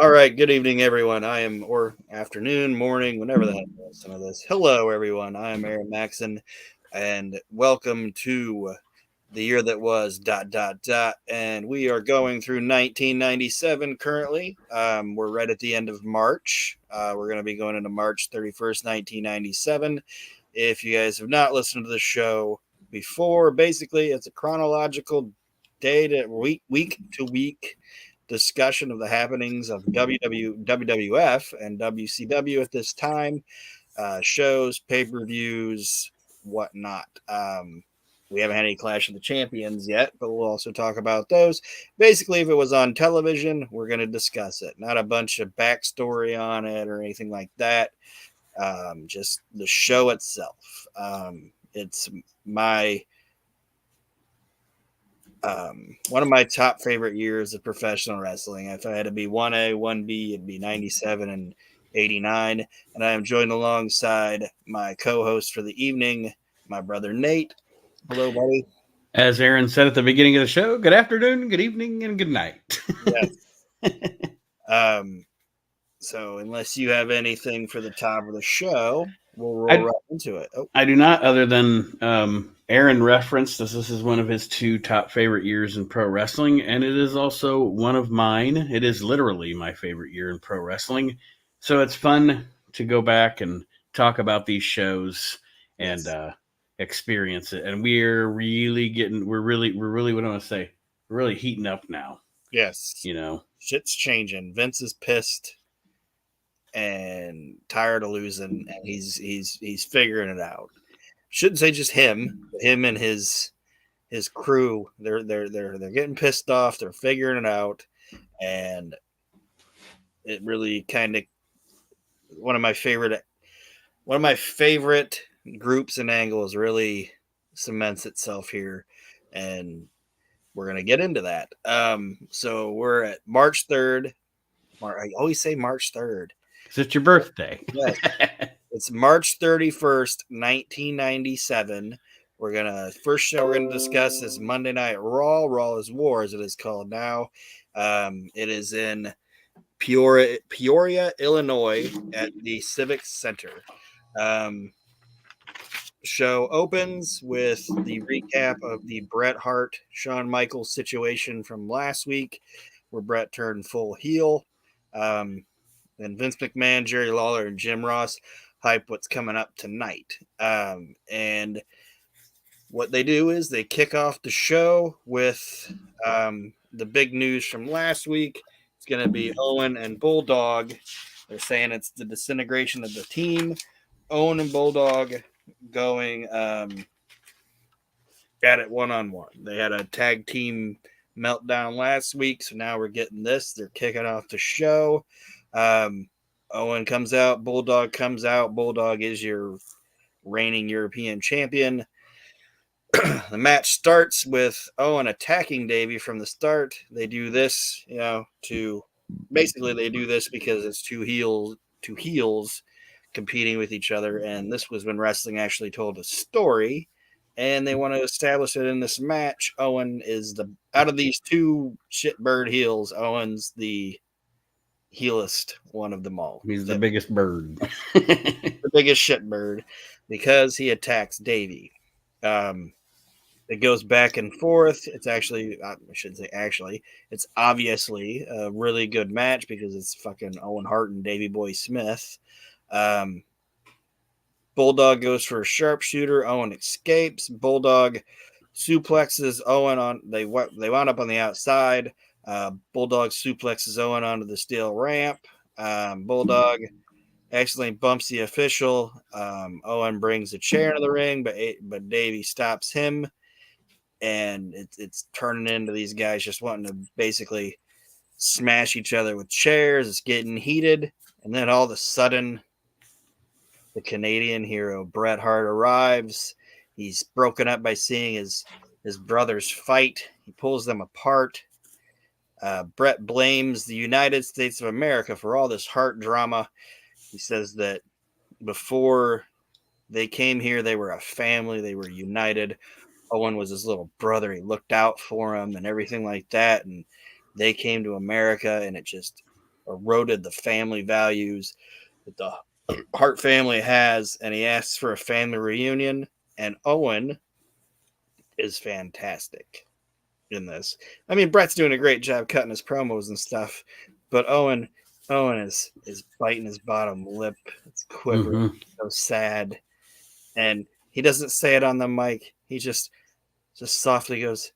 All right, good evening, everyone. Or afternoon, morning, whenever the heck you listen to this. Hello, everyone. I am Aaron Maxon, and welcome to the year that was And we are going through 1997 currently. We're right at the end of March. We're going to be going into March 31st, 1997. If you guys have not listened to the show before, basically it's a chronological day to week to week discussion of the happenings of WWF and WCW at this time, shows, pay-per-views, whatnot. We haven't had any Clash of the Champions yet, but we'll also talk about those. Basically, if it was on television, we're going to discuss it. Not a bunch of backstory on it or anything like that. Just the show itself. It's my one of my top favorite years of professional wrestling. If I had to be 1A, 1B, it'd be 97 and 89. And I am joined alongside my co-host for the evening, my brother Nate. Hello, buddy. As Aaron said at the beginning of the show, good afternoon, good evening, and good night. Yes. So unless you have anything for the top of the show, we'll roll right into it. I do not, other than Aaron referenced this is one of his two top favorite years in pro wrestling, and it is also one of mine. It is literally my favorite year in pro wrestling. So it's fun to go back and talk about these shows and experience it. And we're really what do I want to say? We're really heating up now. Yes. You know, shit's changing. Vince is pissed and tired of losing, and he's figuring it out. Shouldn't say just him and his crew. They're getting pissed off. They're figuring it out, and it really kind of one of my favorite groups and angles really cements itself here, and we're gonna get into that. So we're at March 3rd. I always say March 3rd. Is it your birthday? Yes. It's March 31st, 1997. First show we're gonna discuss is Monday Night Raw. Raw is War, as it is called now. It is in Peoria, Illinois, at the Civic Center. Show opens with the recap of the Bret Hart Shawn Michaels situation from last week, where Bret turned full heel. Then Vince McMahon, Jerry Lawler, and Jim Ross hype what's coming up tonight. And what they do is they kick off the show with the big news from last week. It's going to be Owen and Bulldog. They're saying it's the disintegration of the team. Owen and Bulldog going at it one-on-one. They had a tag team meltdown last week, so now we're getting this. They're kicking off the show. Owen comes out, Bulldog comes out. Bulldog is your reigning European champion. The match starts with Owen attacking Davey from the start. They do this, they do this because it's two heels competing with each other, and this was when wrestling actually told a story, and they want to establish it in this match. Owen is out of these two shitbird heels, Owen's the heelest one of them all. He's the biggest bird. The biggest shitbird, because he attacks Davey. It goes back and forth. It's actually, I shouldn't say actually, it's obviously a really good match because it's fucking Owen Hart and Davey Boy Smith. Bulldog goes for a sharpshooter. Owen escapes. Bulldog suplexes Owen on. They wound up on the outside. Bulldog suplexes Owen onto the steel ramp. Bulldog accidentally bumps the official. Owen brings a chair into the ring, but Davey stops him, and it's turning into these guys just wanting to basically smash each other with chairs. It's getting heated, and then all of a sudden, the Canadian hero Bret Hart arrives. He's broken up by seeing his brothers fight. He pulls them apart. Bret blames the United States of America for all this Hart drama. He says that before they came here, they were a family. They were united. Owen was his little brother. He looked out for him and everything like that. And they came to America, and it just eroded the family values that the Hart family has, and he asks for a family reunion. And Owen is fantastic in this. I mean, Brett's doing a great job cutting his promos and stuff, but Owen is biting his bottom lip. It's quivering, so sad, and he doesn't say it on the mic. He just softly goes,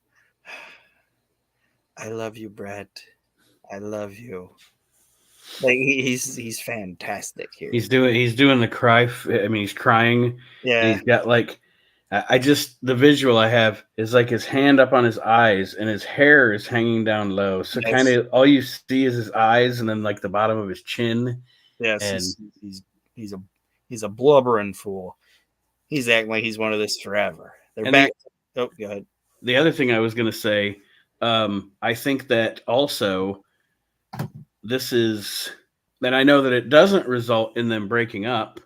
"I love you, Brett. I love you." Like he's fantastic here. He's doing the cry. I mean, he's crying. Yeah. And he's got like, I just, the visual I have is like his hand up on his eyes and his hair is hanging down low. So Yes. kind of all you see is his eyes and then like the bottom of his chin. Yes, And he's a blubbering fool. He's acting like he's one of this forever. They're back. Go ahead. The other thing I was going to say, I think that also this is that I know that it doesn't result in them breaking up.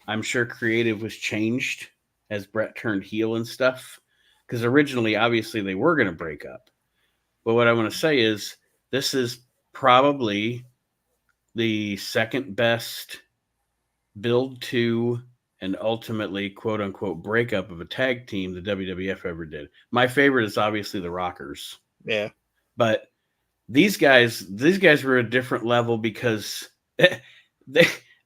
I'm sure creative was changed as Brett turned heel and stuff. Because originally, obviously, they were going to break up. But what I want to say is this is probably the second best build to and ultimately, quote unquote, breakup of a tag team the WWF ever did. My favorite is obviously the Rockers. Yeah. But these guys were a different level because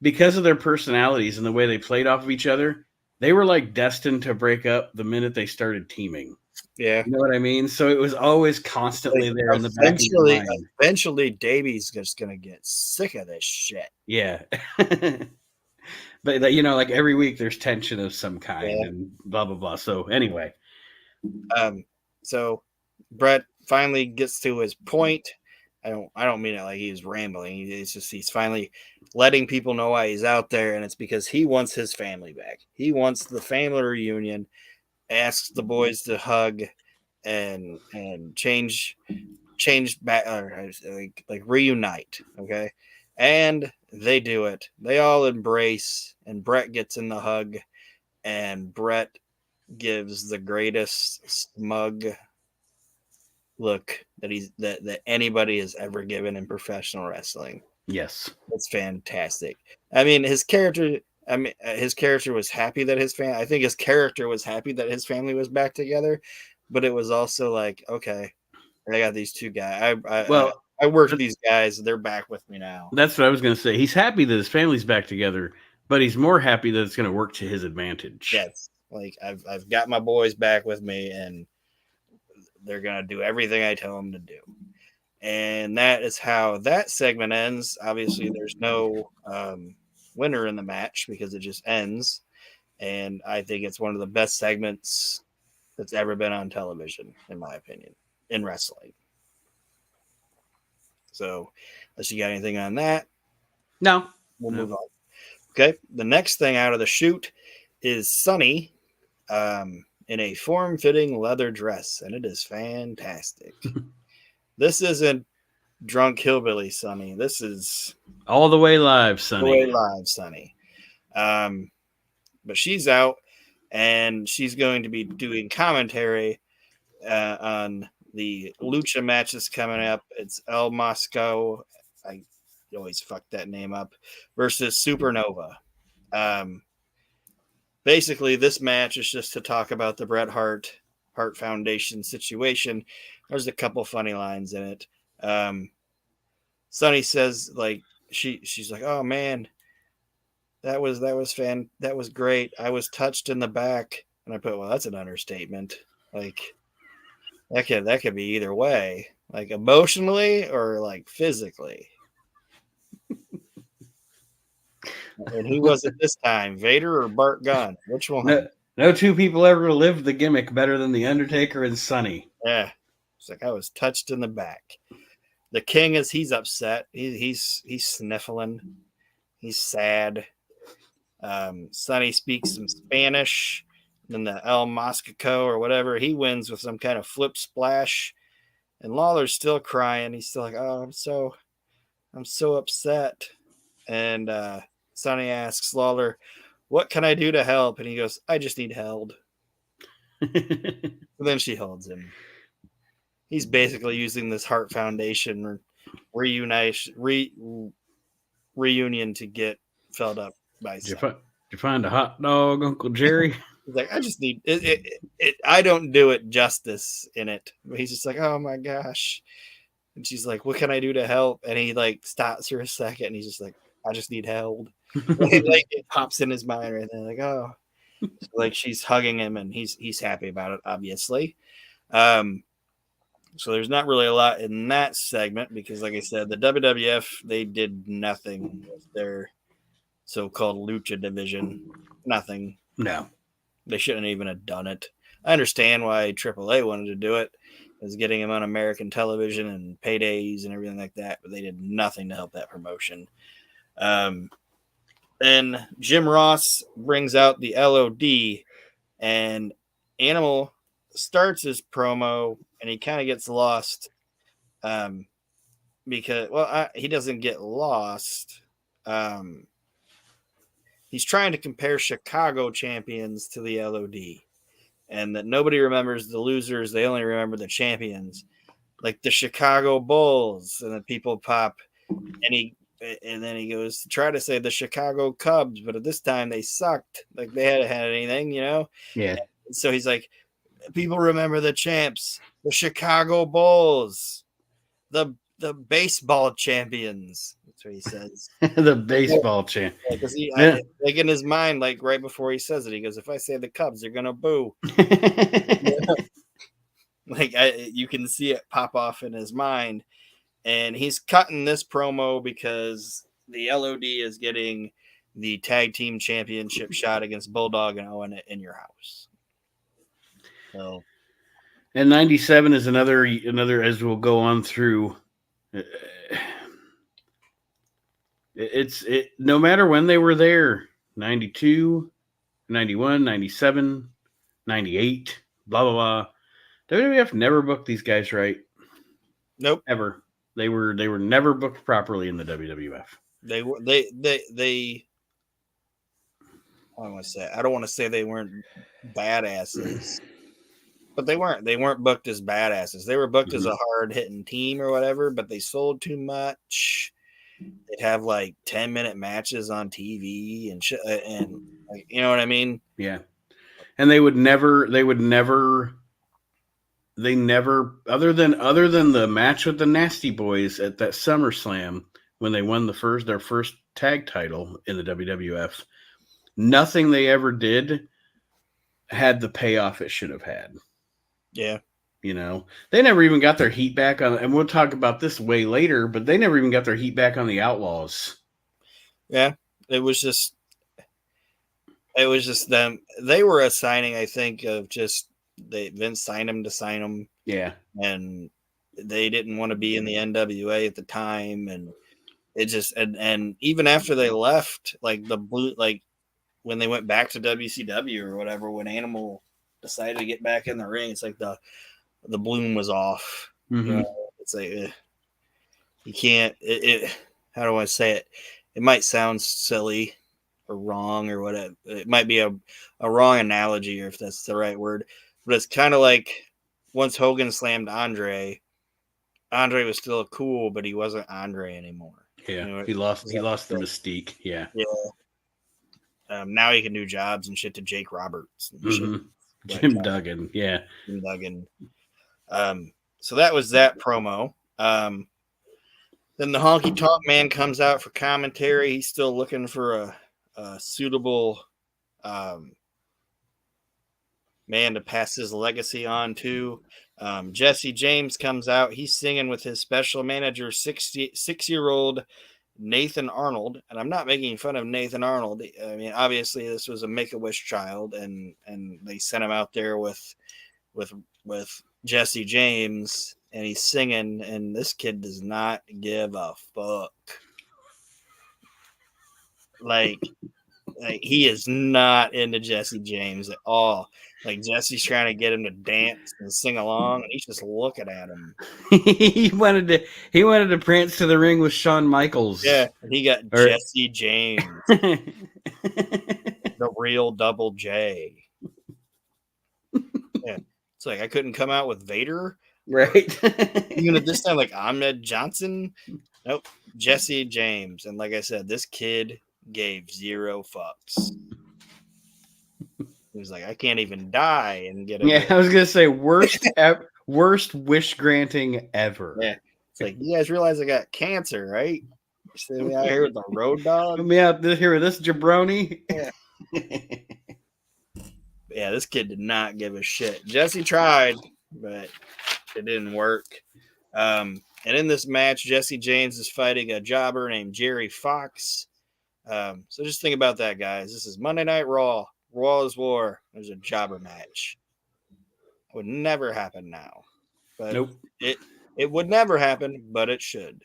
because of their personalities and the way they played off of each other, they were like destined to break up the minute they started teaming. Yeah. You know what I mean? So it was always constantly there in the back of your mind. Eventually, Davy's just going to get sick of this shit. Yeah. But, like every week there's tension of some kind and blah, blah, blah. So anyway. So Brett finally gets to his point. I don't mean it like he's rambling. It's just he's finally letting people know why he's out there, and it's because he wants his family back. He wants the family reunion, asks the boys to hug and change back, or like reunite. Okay. And they do it. They all embrace, and Brett gets in the hug, and Brett gives the greatest smug look that anybody has ever given in professional wrestling. Yes. It's fantastic. I mean, his character was happy that I think his character was happy that his family was back together, but it was also like, okay, I got these two guys. I worked with these guys. They're back with me now. That's what I was going to say. He's happy that his family's back together, but he's more happy that it's going to work to his advantage. Yes. Like I've got my boys back with me, and they're going to do everything I tell them to do. And that is how that segment ends. Obviously, there's no winner in the match because it just ends. And I think it's one of the best segments that's ever been on television, in my opinion, in wrestling. So, unless you got anything on that, no, we'll move on. Okay. The next thing out of the chute is Sunny in a form-fitting leather dress, and it is fantastic. This isn't drunk hillbilly Sunny. This is all the way live Sunny. All the way live Sunny. But she's out, and she's going to be doing commentary on the lucha matches coming up. It's El Moscow. I always fuck that name up. Versus Supernova. Basically, this match is just to talk about the Bret Hart Foundation situation. There's a couple funny lines in it. Sunny says, like, she's like, "Oh man, that was great. I was touched in the back." And I put, "Well, that's an understatement. Like, that could be either way, like emotionally or like physically." And who was it this time, Vader or Bart Gunn? Which one? No two people ever lived the gimmick better than the Undertaker and Sunny. Yeah, it's like I was touched in the back. The King he's upset. He's sniffling. He's sad. Sunny speaks some Spanish. Then the El Moscow or whatever, he wins with some kind of flip splash. And Lawler's still crying. He's still like, "Oh, I'm so upset." And Sunny asks Lawler, "What can I do to help?" And he goes, "I just need held." And then she holds him. He's basically using this Hart Foundation reunion reunion to get filled up by Did stuff. you find a hot dog, Uncle Jerry? He's like, I just need it. I don't do it justice in it. But he's just like, oh my gosh. And she's like, what can I do to help? And he like stops for a second and he's just like, I just need held. Like it pops in his mind right there. Like, oh, so, like she's hugging him and he's happy about it, obviously. So there's not really a lot in that segment because, like I said, the WWF, they did nothing with their so-called lucha division. Nothing. No. They shouldn't even have done it. I understand why AAA wanted to do it. It was getting him on American television and paydays and everything like that, but they did nothing to help that promotion. Then Jim Ross brings out the LOD, and Animal starts his promo, and he kind of gets lost because, well, he doesn't get lost. He's trying to compare Chicago champions to the LOD, and that nobody remembers the losers. They only remember the champions, like the Chicago Bulls. And then people pop, and then he goes to try to say the Chicago Cubs, but at this time they sucked. Like they hadn't had anything, you know? Yeah. And so he's like, people remember the champs, the Chicago Bulls, the baseball champions. That's what he says. The baseball champ. Because like in his mind, like right before he says it, he goes, if I say the Cubs, they're gonna boo. Like you can see it pop off in his mind. And he's cutting this promo because the LOD is getting the tag team championship shot against Bulldog and Owen in your house. So, and 97 is another, as we'll go on through. No matter when they were there, 92, 91, 97, 98, blah, blah, blah. WWF never booked these guys right. Nope. Ever. They were never booked properly in the WWF. They I don't want to say they weren't badasses, but they weren't booked as badasses. They were booked as a hard hitting team or whatever, but they sold too much. They'd have like 10-minute matches on TV and shit, and like, you know what I mean? Yeah. And they never, other than the match with the Nasty Boys at that SummerSlam when they won their first tag title in the WWF, nothing they ever did had the payoff it should have had. Yeah. You know, they never even got their heat back on, and we'll talk about this way later, but they never even got their heat back on the Outlaws. Yeah. It was just them. They were a signing, I think, of just Vince signed them to sign them. Yeah. And they didn't want to be in the NWA at the time. And it just, and even after they left, like the blue, like when they went back to WCW or whatever, when Animal decided to get back in the ring, it's like the bloom was off. Mm-hmm. You know, it's like, you can't, how do I say it? It might sound silly or wrong or whatever. It might be a wrong analogy, or if that's the right word, but it's kind of like once Hogan slammed Andre was still cool, but he wasn't Andre anymore. Yeah. You know, he lost the mystique. Yeah. Yeah. Now he can do jobs and shit to Jake Roberts. And Jim Duggan. Yeah. Jim Duggan. So that was that promo. Then the Honky Tonk Man comes out for commentary. He's still looking for a suitable man to pass his legacy on to. Jesse James comes out. He's singing with his special manager, 6-year-old Nathan Arnold. And I'm not making fun of Nathan Arnold. I mean, obviously this was a Make-A-Wish child, and they sent him out there with Jesse James, and he's singing, and this kid does not give a fuck. Like he is not into Jesse James at all. Like Jesse's trying to get him to dance and sing along, and he's just looking at him. he wanted to prance to the ring with Shawn Michaels. Yeah, he got Jesse James, the real Double J. Yeah, it's like I couldn't come out with Vader, right? Even at this time, like Ahmed Johnson. Nope, Jesse James. And like I said, this kid gave 0 fucks. He was like, I can't even die and get a Yeah, I was gonna say worst wish granting ever. Yeah. It's like, you guys realize I got cancer, right? You're sitting out here with the road dog. Put me out here with this jabroni. Yeah. Yeah, this kid did not give a shit. Jesse tried, but it didn't work. And in this match, Jesse James is fighting a jobber named Jerry Fox. So just think about that, guys. This is Monday Night Raw. Raw is War. There's a jobber match. It would never happen now. But Nope. It would never happen, but it should.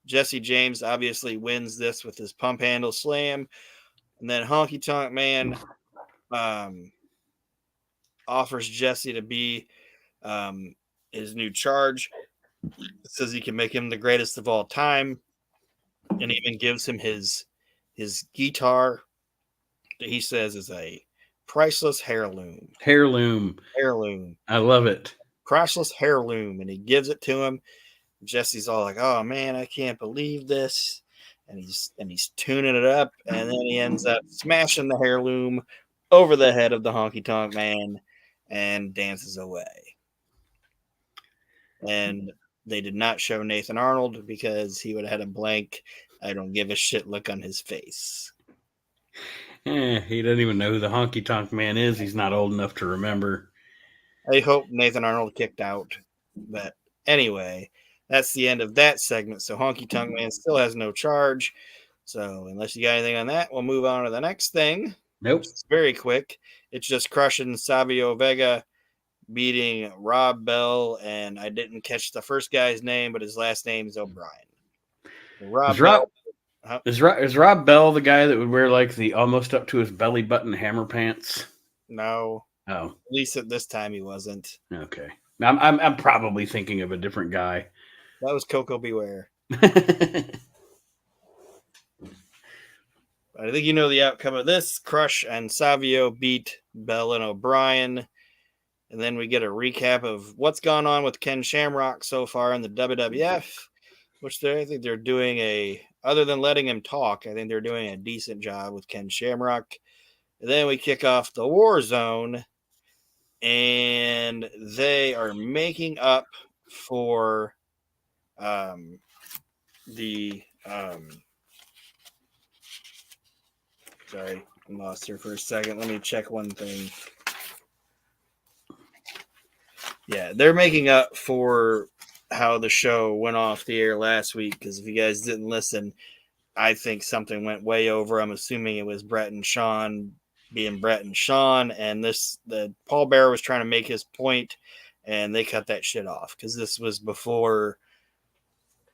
Jesse James obviously wins this with his pump handle slam. And then Honky Tonk Man offers Jesse to be his new charge. Says he can make him the greatest of all time. And even gives him his guitar that he says is a priceless heirloom. Heirloom. I love it. Priceless heirloom. And he gives it to him. Jesse's all like, oh man, I can't believe this. And he's tuning it up, and then he ends up smashing the heirloom over the head of the Honky Tonk Man and dances away. And they did not show Nathan Arnold because he would have had a blank, I don't give a shit look on his face. He doesn't even know who the Honky Tonk Man is. He's not old enough to remember. I hope Nathan Arnold kicked out. But anyway, that's the end of that segment. So Honky Tonk Man still has no charge. So unless you got anything on that, we'll move on to the next thing. Nope. It's very quick. It's just crushing Savio Vega, beating Rob Bell, and I didn't catch the first guy's name, but his last name is O'Brien. Is Rob Bell the guy that would wear like the almost up to his belly button hammer pants? No. Oh. At least at this time he wasn't. Okay. I'm probably thinking of a different guy. That was Coco Beware. I think you know the outcome of this. Crush and Savio beat Bell and O'Brien. And then we get a recap of what's gone on with Ken Shamrock so far in the WWF, which I think they're doing other than letting him talk, I think they're doing a decent job with Ken Shamrock. And then we kick off the War Zone, and they are making up for sorry, I lost here for a second. Let me check one thing. Yeah, they're making up for how the show went off the air last week, because if you guys didn't listen, I think something went way over. I'm assuming it was Brett and Sean being Brett and Sean, and the Paul Bearer was trying to make his point, and they cut that shit off because this was before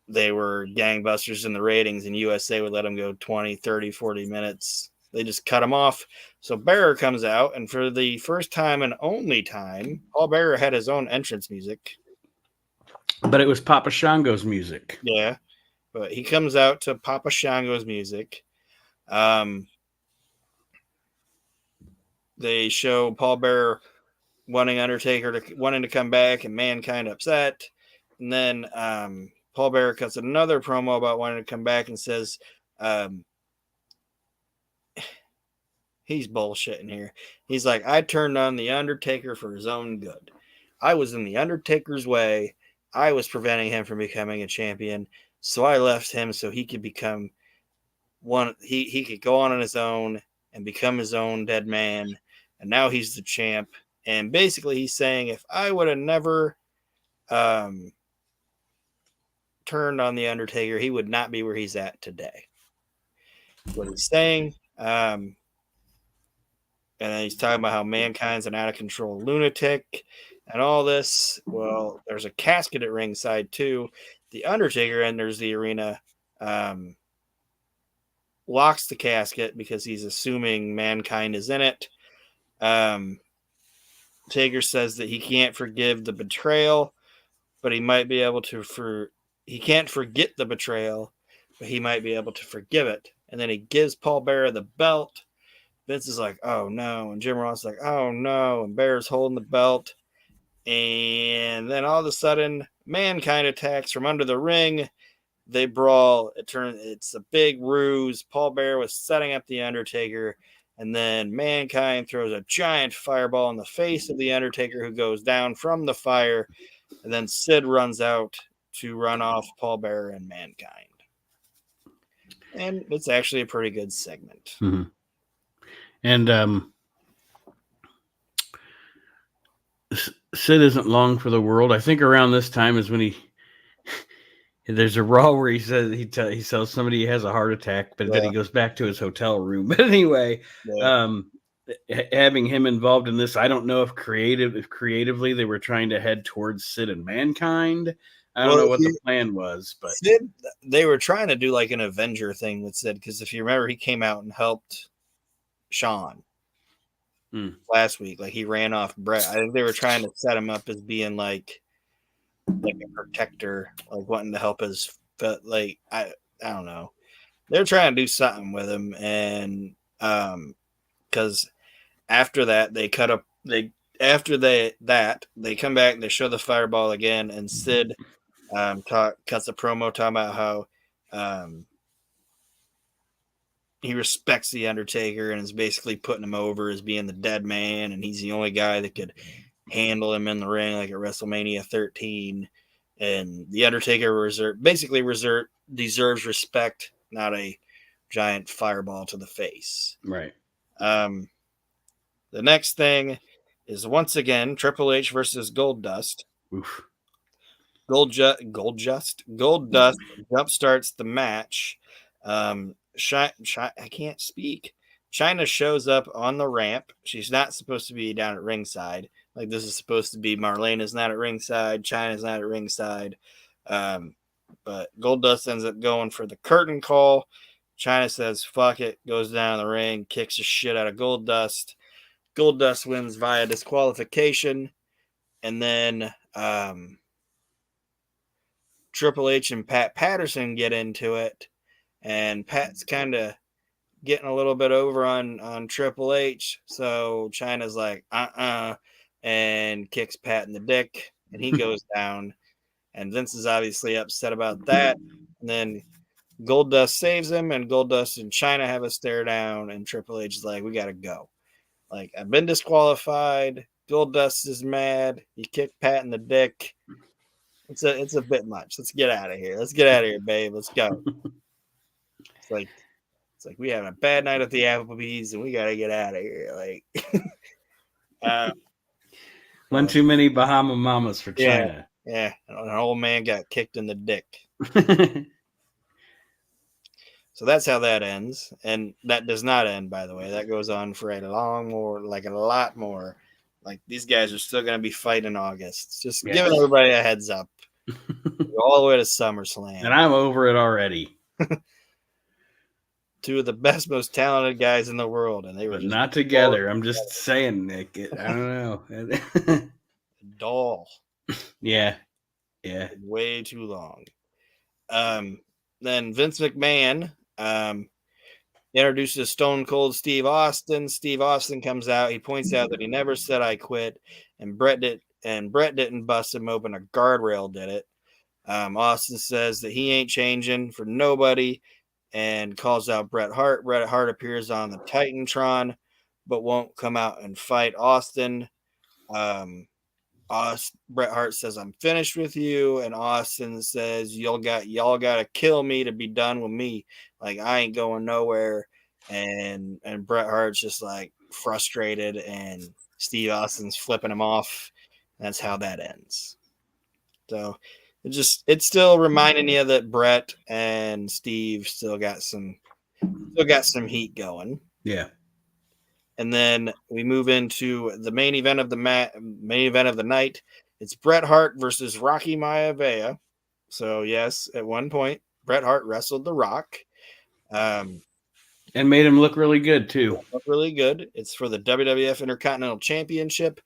they were gangbusters in the ratings, and USA would let them go 20, 30, 40 minutes. They just cut him off. So Bearer comes out, and for the first time and only time, Paul Bearer had his own entrance music. But it was Papa Shango's music. Yeah, but he comes out to Papa Shango's music. They show Paul Bearer wanting to come back, and Mankind upset. And then Paul Bearer cuts another promo about wanting to come back and says, he's bullshitting here. He's like, I turned on The Undertaker for his own good. I was in The Undertaker's way. I was preventing him from becoming a champion. So I left him so he could become one. He could go on his own and become his own dead man. And now he's the champ. And basically he's saying, if I would have never turned on The Undertaker, he would not be where he's at today. What he's saying. And then he's talking about how Mankind's an out-of-control lunatic and all this. Well, there's a casket at ringside, too. The Undertaker enters the arena, locks the casket because he's assuming Mankind is in it. Taker says that he can't forgive the betrayal, but he might be able to he can't forget the betrayal, but he might be able to forgive it. And then he gives Paul Bearer the belt. Vince is like, oh no. And Jim Ross is like, oh no. And Bear's holding the belt. And then all of a sudden, Mankind attacks from under the ring. They brawl. It's a big ruse. Paul Bearer was setting up the Undertaker, and then Mankind throws a giant fireball in the face of the Undertaker, who goes down from the fire, and then Sid runs out to run off Paul Bearer and Mankind. And it's actually a pretty good segment. Mm-hmm. And Sid isn't long for the world. I think around this time is when there's a Raw where he says he tells somebody he has a heart attack, but then he goes back to his hotel room. But anyway, having him involved in this, I don't know if creatively they were trying to head towards Sid and Mankind. I don't know what the plan was, but Sid, they were trying to do like an Avenger thing with Sid, because if you remember, he came out and helped Shawn last week. Like, he ran off Brett. I think they were trying to set him up as being like a protector, like wanting to help his. But like, I don't know. They're trying to do something with him, and because after that they cut up. They come back and they show the fireball again, and Sid cuts a promo talking about how he respects the Undertaker and is basically putting him over as being the dead man, and he's the only guy that could handle him in the ring, like at WrestleMania 13. And the Undertaker deserves respect, not a giant fireball to the face. Right. The next thing is once again Triple H versus Goldust. Oof. Goldust jumpstarts the match. I can't speak. Chyna shows up on the ramp. She's not supposed to be down at ringside. Like, this is supposed to be Marlena's not at ringside. Chyna's not at ringside. But Goldust ends up going for the curtain call. Chyna says, fuck it, goes down the ring, kicks the shit out of Goldust. Goldust wins via disqualification. And then Triple H and Pat Patterson get into it. And Pat's kind of getting a little bit over on Triple H. So Chyna's like, and kicks Pat in the dick. And he goes down. And Vince is obviously upset about that. And then Goldust saves him, and Goldust and Chyna have a stare down. And Triple H is like, we got to go. Like, I've been disqualified. Goldust is mad. He kicked Pat in the dick. It's a bit much. Let's get out of here. Let's get out of here, babe. Let's go. It's like we had a bad night at the Applebee's, and we got to get out of here. Like, one too many Bahama Mamas for Chyna. Yeah, an old man got kicked in the dick. So that's how that ends, and that does not end, by the way. That goes on for a lot more. Like, these guys are still going to be fighting in August. Just giving everybody a heads up. All the way to SummerSlam. And I'm over it already. Two of the best, most talented guys in the world, and they were not together. I'm just saying, Nick. I don't know. Doll. Yeah. Way too long. Then Vince McMahon introduces Stone Cold Steve Austin. Steve Austin comes out. He points out that he never said I quit, and Brett didn't bust him open. A guardrail did it. Austin says that he ain't changing for nobody, and calls out Bret Hart. Bret Hart appears on the Titantron, but won't come out and fight Austin. Bret Hart says, I'm finished with you. And Austin says, y'all got to kill me to be done with me. Like, I ain't going nowhere. And Bret Hart's just like frustrated, and Steve Austin's flipping him off. That's how that ends. So it's still reminding you that Bret and Steve still got some heat going. Yeah. And then we move into the main event of the night. It's Bret Hart versus Rocky Maivia. So yes, at one point Bret Hart wrestled The Rock, and made him look really good too. Really good. It's for the WWF Intercontinental Championship.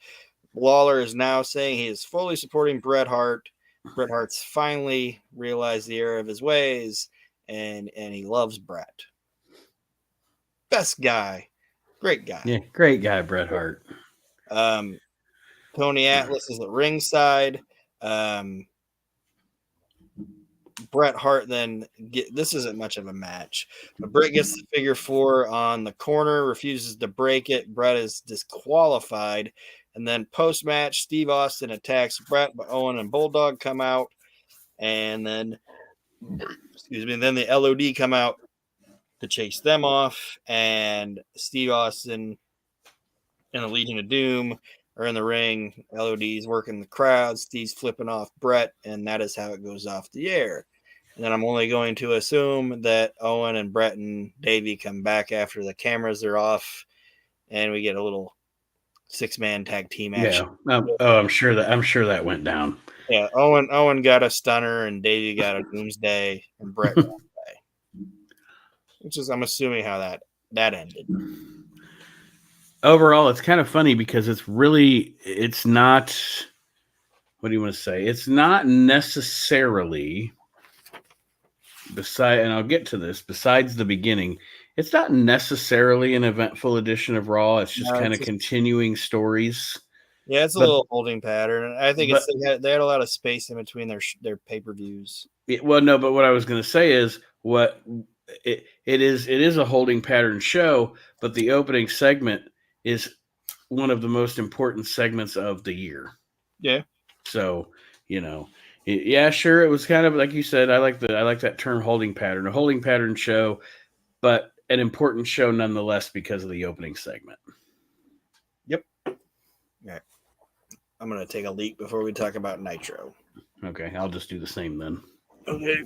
Lawler is now saying he is fully supporting Bret Hart. Bret Hart's finally realized the error of his ways, and he loves Bret. Best guy. Great guy. Yeah, great guy, Bret Hart. Tony Atlas is at ringside. Bret Hart this isn't much of a match, but Bret gets the figure four on the corner, refuses to break it. Bret is disqualified. And then post match, Steve Austin attacks Bret, but Owen and Bulldog come out. And then, then the LOD come out to chase them off. And Steve Austin and the Legion of Doom are in the ring. LOD's working the crowd. Steve's flipping off Bret, and that is how it goes off the air. And then I'm only going to assume that Owen and Bret and Davey come back after the cameras are off, and we get a little 6-man tag team action. Yeah. I'm sure that went down. Yeah, Owen got a stunner, and Davey got a doomsday, and Bret got away. Which is, I'm assuming, how that ended. Overall, it's kind of funny because it's not. What do you want to say? It's not necessarily and I'll get to this. Besides the beginning, it's not necessarily an eventful edition of Raw. It's just kind of continuing stories. Yeah, it's a little holding pattern. I think they had a lot of space in between their pay-per-views. Well, no, but what I was going to say is it is a holding pattern show, but the opening segment is one of the most important segments of the year. Yeah. So, yeah, sure, it was kind of like you said. I like that term, holding pattern, a holding pattern show, but an important show nonetheless because of the opening segment. Yep. Yeah. I'm going to take a leak before we talk about Nitro. Okay, I'll just do the same then. Okay.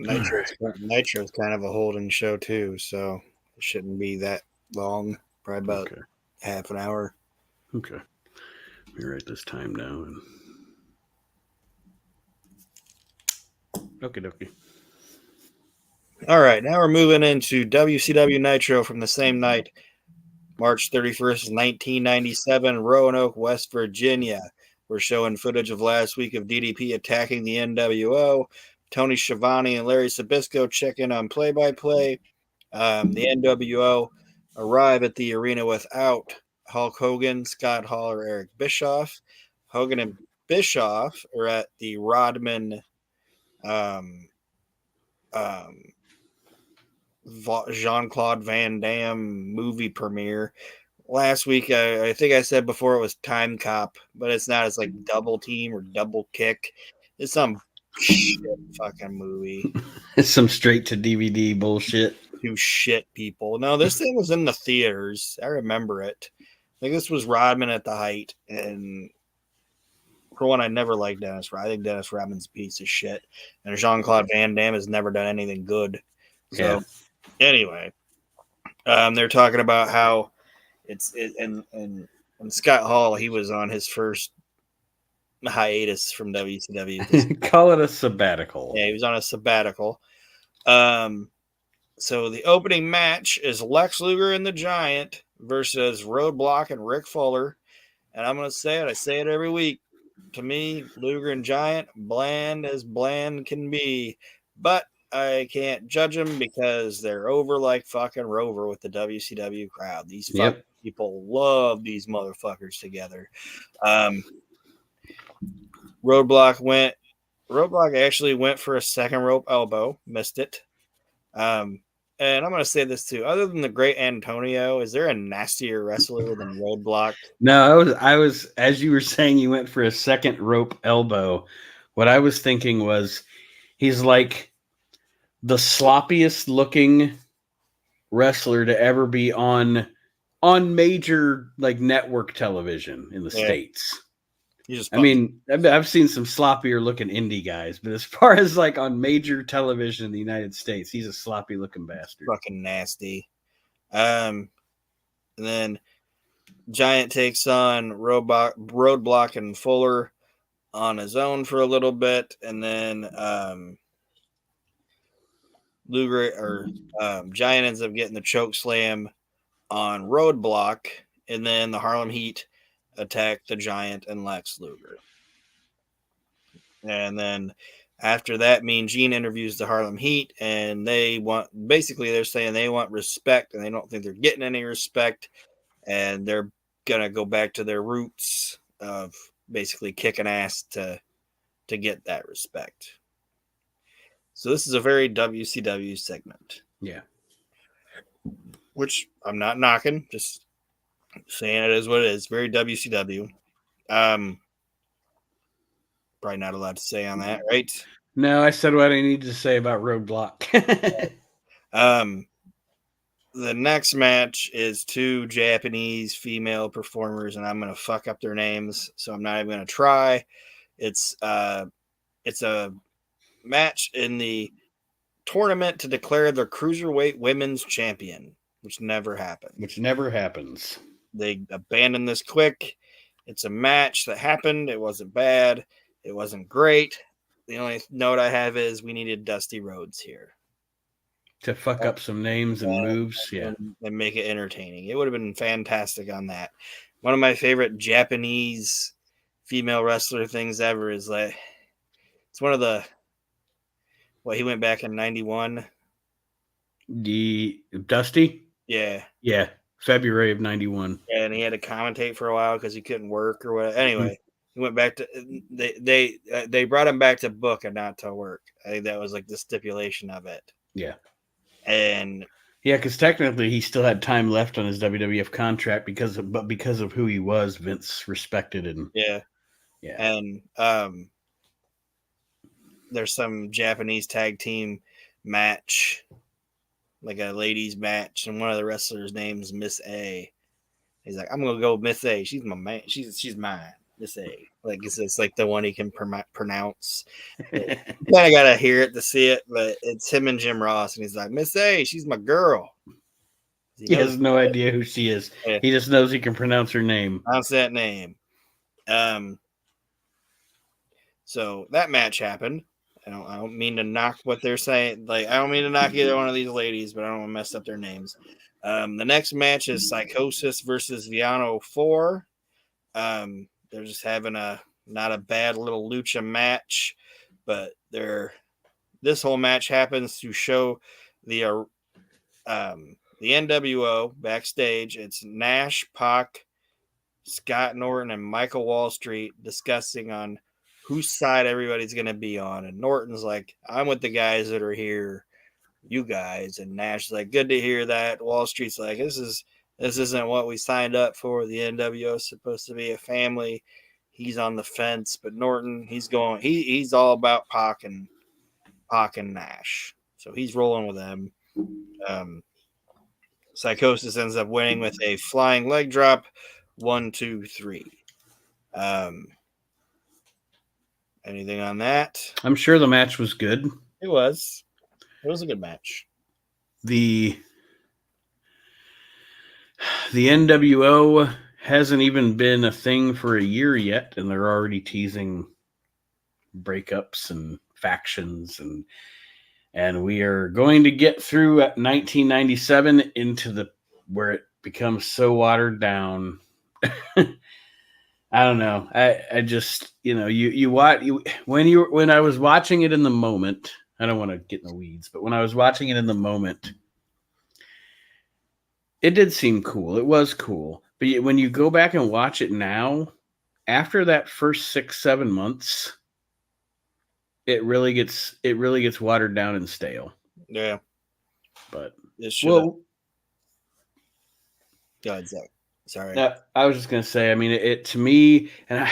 Nitro's kind of a holding show too, so it shouldn't be that long. Probably about Okay. half an hour. Okay. Let me write this time down. Okay. All right, now we're moving into WCW Nitro from the same night, March 31st, 1997, Roanoke, West Virginia. We're showing footage of last week of DDP attacking the NWO. Tony Schiavone and Larry Sabisco check in on play-by-play. The NWO arrive at the arena without Hulk Hogan, Scott Hall, or Eric Bischoff. Hogan and Bischoff are at the Rodman um, um, Jean-Claude Van Damme movie premiere. Last week, I think I said before it was Time Cop, but it's not. It's like Double Team or Double Kick. It's some shit fucking movie. It's some straight to DVD bullshit. To shit people. No, this thing was in the theaters. I remember it. I think this was Rodman at the height. And for one, I never liked Dennis Rodman. I think Dennis Rodman's a piece of shit. And Jean-Claude Van Damme has never done anything good. So, anyway, they're talking about how and Scott Hall, he was on his first hiatus from WCW. Call it a sabbatical. Yeah, he was on a sabbatical. So the opening match is Lex Luger and the Giant versus Roadblock and Rick Fuller. And I'm going to say it. I say it every week. To me, Luger and Giant, bland as bland can be. But I can't judge them because they're over like fucking Rover with the WCW crowd. These fucking people love these motherfuckers together. Roadblock actually went for a second rope elbow, missed it. And I'm going to say this too. Other than the great Antonio, is there a nastier wrestler than Roadblock? No, I was, as you were saying, you went for a second rope elbow. What I was thinking was he's like the sloppiest looking wrestler to ever be on major like network television in the States. I mean, I've seen some sloppier looking indie guys, but as far as like on major television in the United States, he's a sloppy looking bastard. Fucking nasty. And then Giant takes on Roadblock and Fuller on his own for a little bit, and then Giant ends up getting the choke slam on Roadblock, and then the Harlem Heat attack the Giant and Lex Luger. And then after that, Mean Gene interviews the Harlem Heat, and they're saying they want respect, and they don't think they're getting any respect, and they're gonna go back to their roots of basically kicking ass to get that respect. So this is a very WCW segment. Yeah. Which I'm not knocking, just saying it is what it is. Very WCW. Probably not allowed to say on that, right? No, I said what I needed to say about Roadblock. The next match is two Japanese female performers, and I'm going to fuck up their names, so I'm not even going to try. It's a match in the tournament to declare the Cruiserweight Women's Champion, which never happens. They abandoned this quick. It's a match that happened. It wasn't bad. It wasn't great. The only note I have is we needed Dusty Rhodes here. To fuck up some names and moves, and make it entertaining. It would have been fantastic on that. One of my favorite Japanese female wrestler things ever is like it's one of the he went back in 91. The Dusty? Yeah. Yeah. February of 91. And he had to commentate for a while because he couldn't work or whatever. Anyway, he went back to they brought him back to book and not to work. I think that was like the stipulation of it. Yeah. And yeah, because technically he still had time left on his WWF contract because of who he was, Vince respected him. Yeah. And there's some Japanese tag team match, like a ladies match, and one of the wrestlers' names Miss A. He's like, I'm gonna go with Miss A. She's my man. She's mine. Miss A. Like it's like the one he can pronounce. You kind of gotta hear it to see it, but it's him and Jim Ross, and he's like, Miss A, she's my girl. He has no idea who she is. Yeah. He just knows he can pronounce her name. Pronounce that name. So that match happened. I don't mean to knock what they're saying. Like, I don't mean to knock either one of these ladies, but I don't want to mess up their names. The next match is Psychosis versus Viano 4. They're just having not a bad little lucha match, but this whole match happens to show the NWO backstage. It's Nash, Pac, Scott Norton, and Michael Wall Street discussing on whose side everybody's going to be on. And Norton's like, I'm with the guys that are here, you guys. And Nash's like, good to hear that. Wall Street's like, this isn't what we signed up for. The NWO is supposed to be a family. He's on the fence, but Norton, he's all about Pac and Nash. So he's rolling with them. Psychosis ends up winning with a flying leg drop. 1, 2, 3. Anything on that? I'm sure the match was good. It was a good match. The NWO hasn't even been a thing for a year yet, and they're already teasing breakups and factions, and we are going to get through 1997 into where it becomes so watered down. I don't know. I just, you watch when I was watching it in the moment. I don't want to get in the weeds, but when I was watching it in the moment, it did seem cool. It was cool. But when you go back and watch it now, after that first 6-7 months, it really gets watered down and stale. Yeah. But it should. Well, God, Zach. Sorry. I was just gonna say. I mean, it to me, and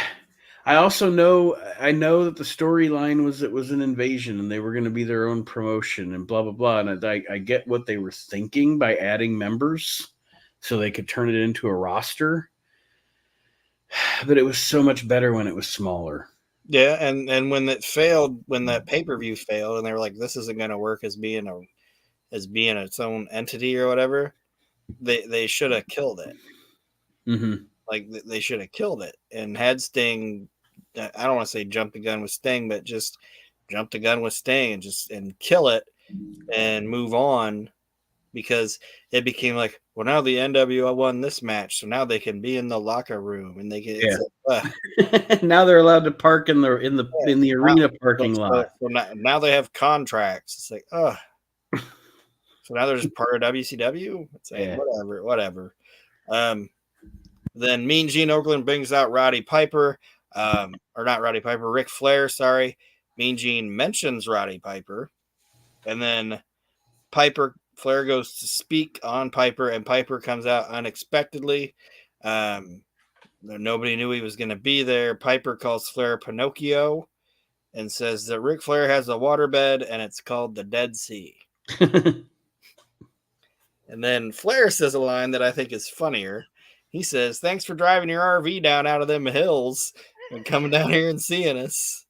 I also know that the storyline was it was an invasion and they were going to be their own promotion and blah blah blah. And I get what they were thinking by adding members so they could turn it into a roster. But it was so much better when it was smaller. Yeah, and when it failed, when that pay-per-view failed, and they were like, "This isn't going to work as being its own entity or whatever," they should have killed it. Mm-hmm. Like they should have killed it and had Sting. I don't want to say jump the gun with Sting, but just jump the gun with Sting and kill it and move on, because it became like, well, now the NWO won this match, so now they can be in the locker room and they can. Now they're allowed to park in the arena parking lot. So now they have contracts. It's like, so now they're just part of WCW. It's like, whatever. Then Mean Gene Okerlund brings out Roddy Piper, or not Roddy Piper, Ric Flair. Sorry, Mean Gene mentions Roddy Piper, and then Flair goes to speak on Piper, and Piper comes out unexpectedly. Nobody knew he was going to be there. Piper calls Flair Pinocchio and says that Ric Flair has a waterbed and it's called the Dead Sea. And then Flair says a line that I think is funnier. He says, "Thanks for driving your RV down out of them hills and coming down here and seeing us."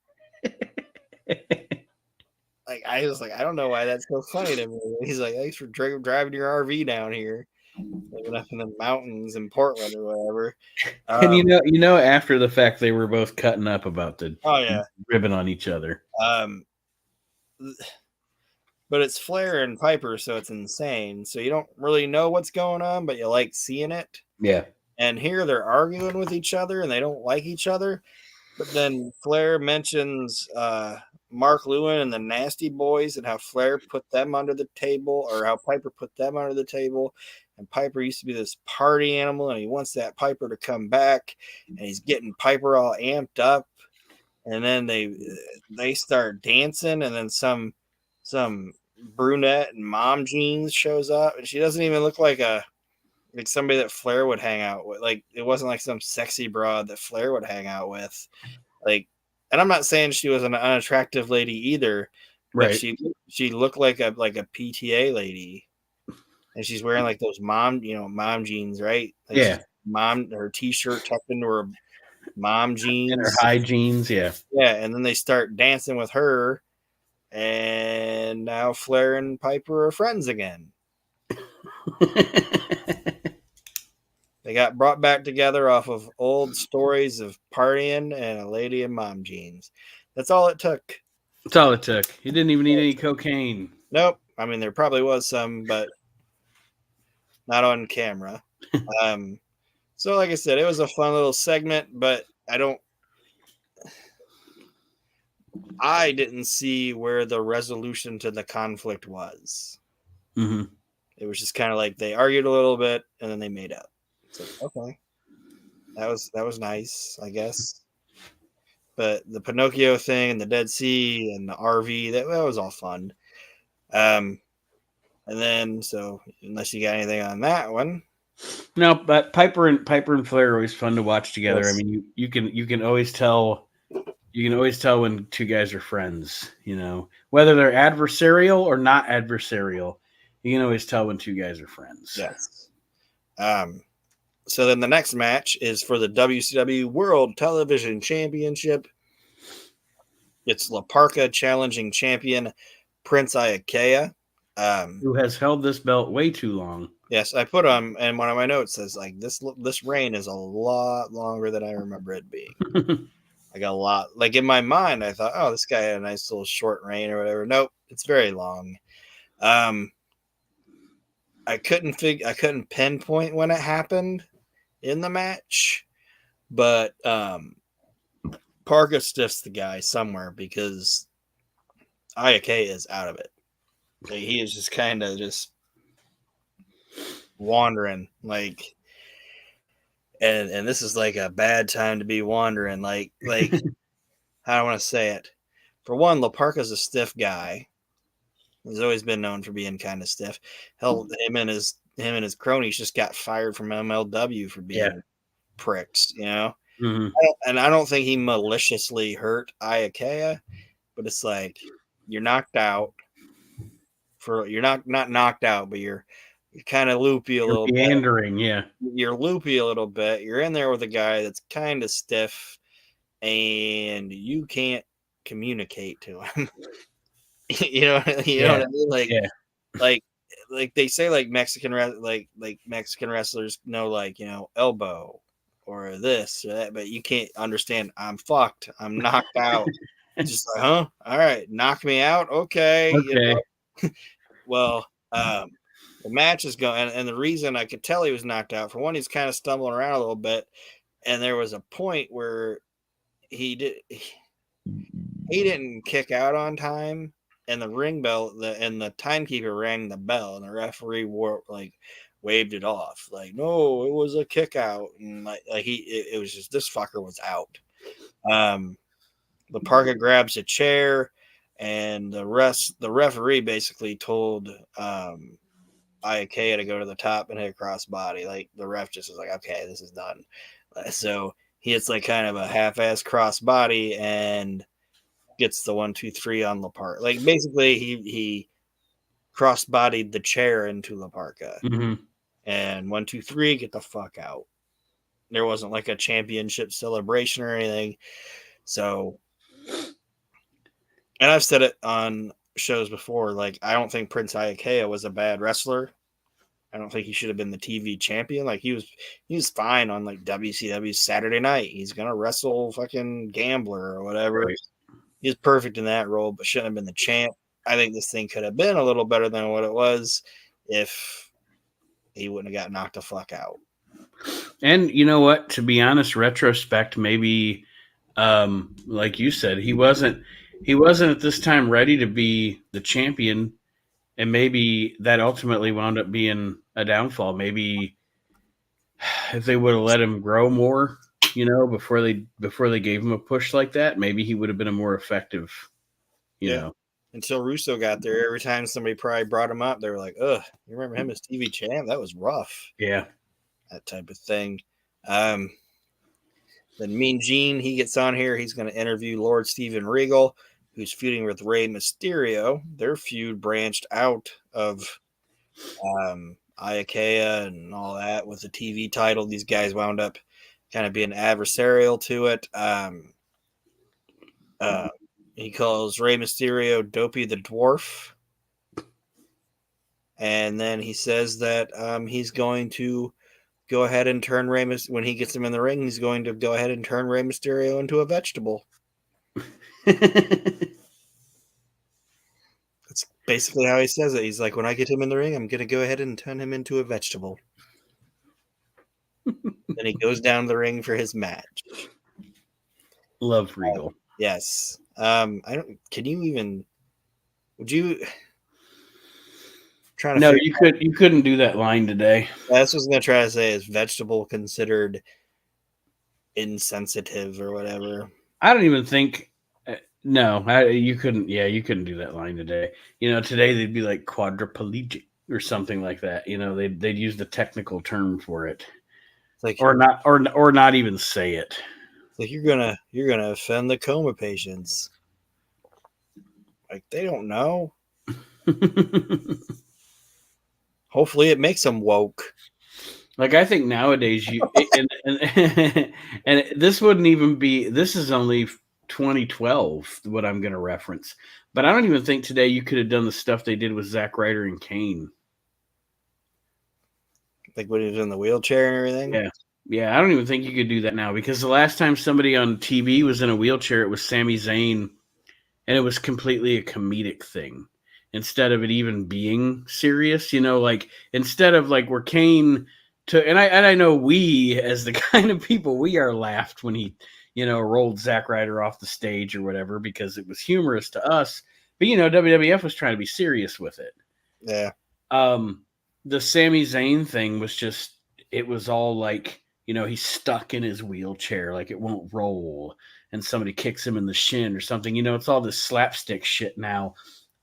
Like, I was like, I don't know why that's so funny to me. He's like, "Thanks for driving your RV down here, living up in the mountains in Portland or whatever." And after the fact, they were both cutting up about the ribbon on each other. But it's Flair and Piper, so it's insane. So you don't really know what's going on, but you like seeing it. Yeah. And here they're arguing with each other and they don't like each other. But then Flair mentions Mark Lewin and the Nasty Boys and how Flair put them under the table, or how Piper put them under the table. And Piper used to be this party animal, and he wants that Piper to come back. And he's getting Piper all amped up. And then they start dancing, and then some brunette and mom jeans shows up, and she doesn't even look like somebody that Flair would hang out with. Like, it wasn't like some sexy broad that Flair would hang out with. Like, and I'm not saying she was an unattractive lady either, but right? She looked like a PTA lady, and she's wearing like those mom jeans, right? Like, yeah. Her t-shirt tucked into mom And her jeans. high jeans, yeah. Yeah, and then they start dancing with her, and now Flair and Piper are friends again. They got brought back together off of old stories of partying and a lady in mom jeans. That's all it took. That's all it took. He didn't even need any cocaine. Nope. I mean, there probably was some, but not on camera. Um, so, like I said, it was a fun little segment, but I didn't see where the resolution to the conflict was. Mm-hmm. It was just kind of like they argued a little bit and then they made up. It's like, okay, that was nice, I guess. But the Pinocchio thing and the Dead Sea and the RV, that was all fun. Um, and then so unless you got anything on that one, No, but Piper and Flair are always fun to watch together. I yes, mean, you can always tell when two guys are friends. You know, whether they're adversarial or not adversarial, you can always tell when two guys are friends. yes. Um, so then the next match is for the WCW World Television Championship. It's La Parka challenging champion Prince Iakea. Who has held this belt way too long? Yes, I put and one of my notes says like this reign is a lot longer than I remember it being. I got a lot like in my mind. I thought, oh, this guy had a nice little short reign or whatever. Nope, it's very long. I couldn't pinpoint when it happened in the match, but Parker stiffs the guy somewhere because Iake is out of it. Like, he is just kind of just wandering like, and this is like a bad time to be wandering like how do I want to say it. For one, Laparca's a stiff guy. He's always been known for being kind of stiff. Hell, him and his cronies just got fired from MLW for Yeah. being pricks, you know. Mm-hmm. And I don't think he maliciously hurt Iakea, but it's like you're knocked out. You're not knocked out, but you're kind of loopy a little bit. Meandering, yeah. You're loopy a little bit. You're in there with a guy that's kind of stiff, and you can't communicate to him. you know what I mean? Like like they say like Mexican Mexican wrestlers know like, you know, elbow or this or that, but you can't understand I'm fucked. I'm knocked out. Just like, huh? All right, knock me out. Okay. You Okay. know? Well, the match is going, and the reason I could tell he was knocked out, for one, he's kind of stumbling around a little bit, and there was a point where he didn't kick out on time, and the ring bell, and the timekeeper rang the bell, and the referee waved it off, like, no, it was a kick out, and it was just, this fucker was out. The Parker grabs a chair, and the referee basically told Iakea to go to the top and hit a crossbody. Like, the ref just was like, okay, this is done. So he hits like kind of a half-ass crossbody and gets the 1-2-3 on La Parka. Like, basically he crossbodied the chair into La Parka. Mm-hmm. And 1-2-3, get the fuck out. There wasn't like a championship celebration or anything. So, and I've said it on shows before, like, I don't think Prince Iakea was a bad wrestler. I don't think he should have been the TV champion. Like, he was fine on like WCW's Saturday Night. He's gonna wrestle fucking Gambler or whatever. Right. He was perfect in that role, but shouldn't have been the champ. I think this thing could have been a little better than what it was if he wouldn't have got knocked the fuck out. And you know what? To be honest, retrospect, maybe, like you said, he wasn't at this time ready to be the champion, and maybe that ultimately wound up being a downfall. Maybe if they would have let him grow more, you know, before they gave him a push like that, maybe he would have been a more effective, you know. Until Russo got there, every time somebody probably brought him up, they were like, ugh, you remember him as TV champ? That was rough. Yeah. That type of thing. Then Mean Gene, he gets on here. He's going to interview Lord Steven Regal, who's feuding with Rey Mysterio. Their feud branched out of Iakea and all that with the TV title. These guys wound up kind of being adversarial to it. He calls Rey Mysterio Dopey the Dwarf. And then he says that he's going to go ahead and turn Rey Mysterio, when he gets him in the ring, he's going to go ahead and turn Rey Mysterio into a vegetable. That's basically how he says it. He's like, when I get him in the ring, I'm going to go ahead and turn him into a vegetable. Then he goes down the ring for his match. Love Regal. Yes. I don't. Can you even? Would you? Trying to. No, you couldn't do that line today. That's what I was gonna try to say. Is vegetable considered insensitive or whatever? I don't even think. No, you couldn't. Yeah, you couldn't do that line today. Today they'd be like quadriplegic or something like that. They'd use the technical term for it, Like, or not even say it. Like you're gonna offend the coma patients. Like they don't know. Hopefully, it makes them woke. Like I think nowadays and this wouldn't even be. This is only 2012. What I'm going to reference, but I don't even think today you could have done the stuff they did with Zack Ryder and Kane. Like when he was in the wheelchair and everything. Yeah. I don't even think you could do that now because the last time somebody on TV was in a wheelchair, it was Sami Zayn, and it was completely a comedic thing instead of it even being serious. Like instead of like where Kane. And I know we, as the kind of people we are, laughed when he, rolled Zack Ryder off the stage or whatever because it was humorous to us. But WWF was trying to be serious with it. Yeah. The Sami Zayn thing was just, it was all like, he's stuck in his wheelchair, like it won't roll, and somebody kicks him in the shin or something. It's all this slapstick shit now.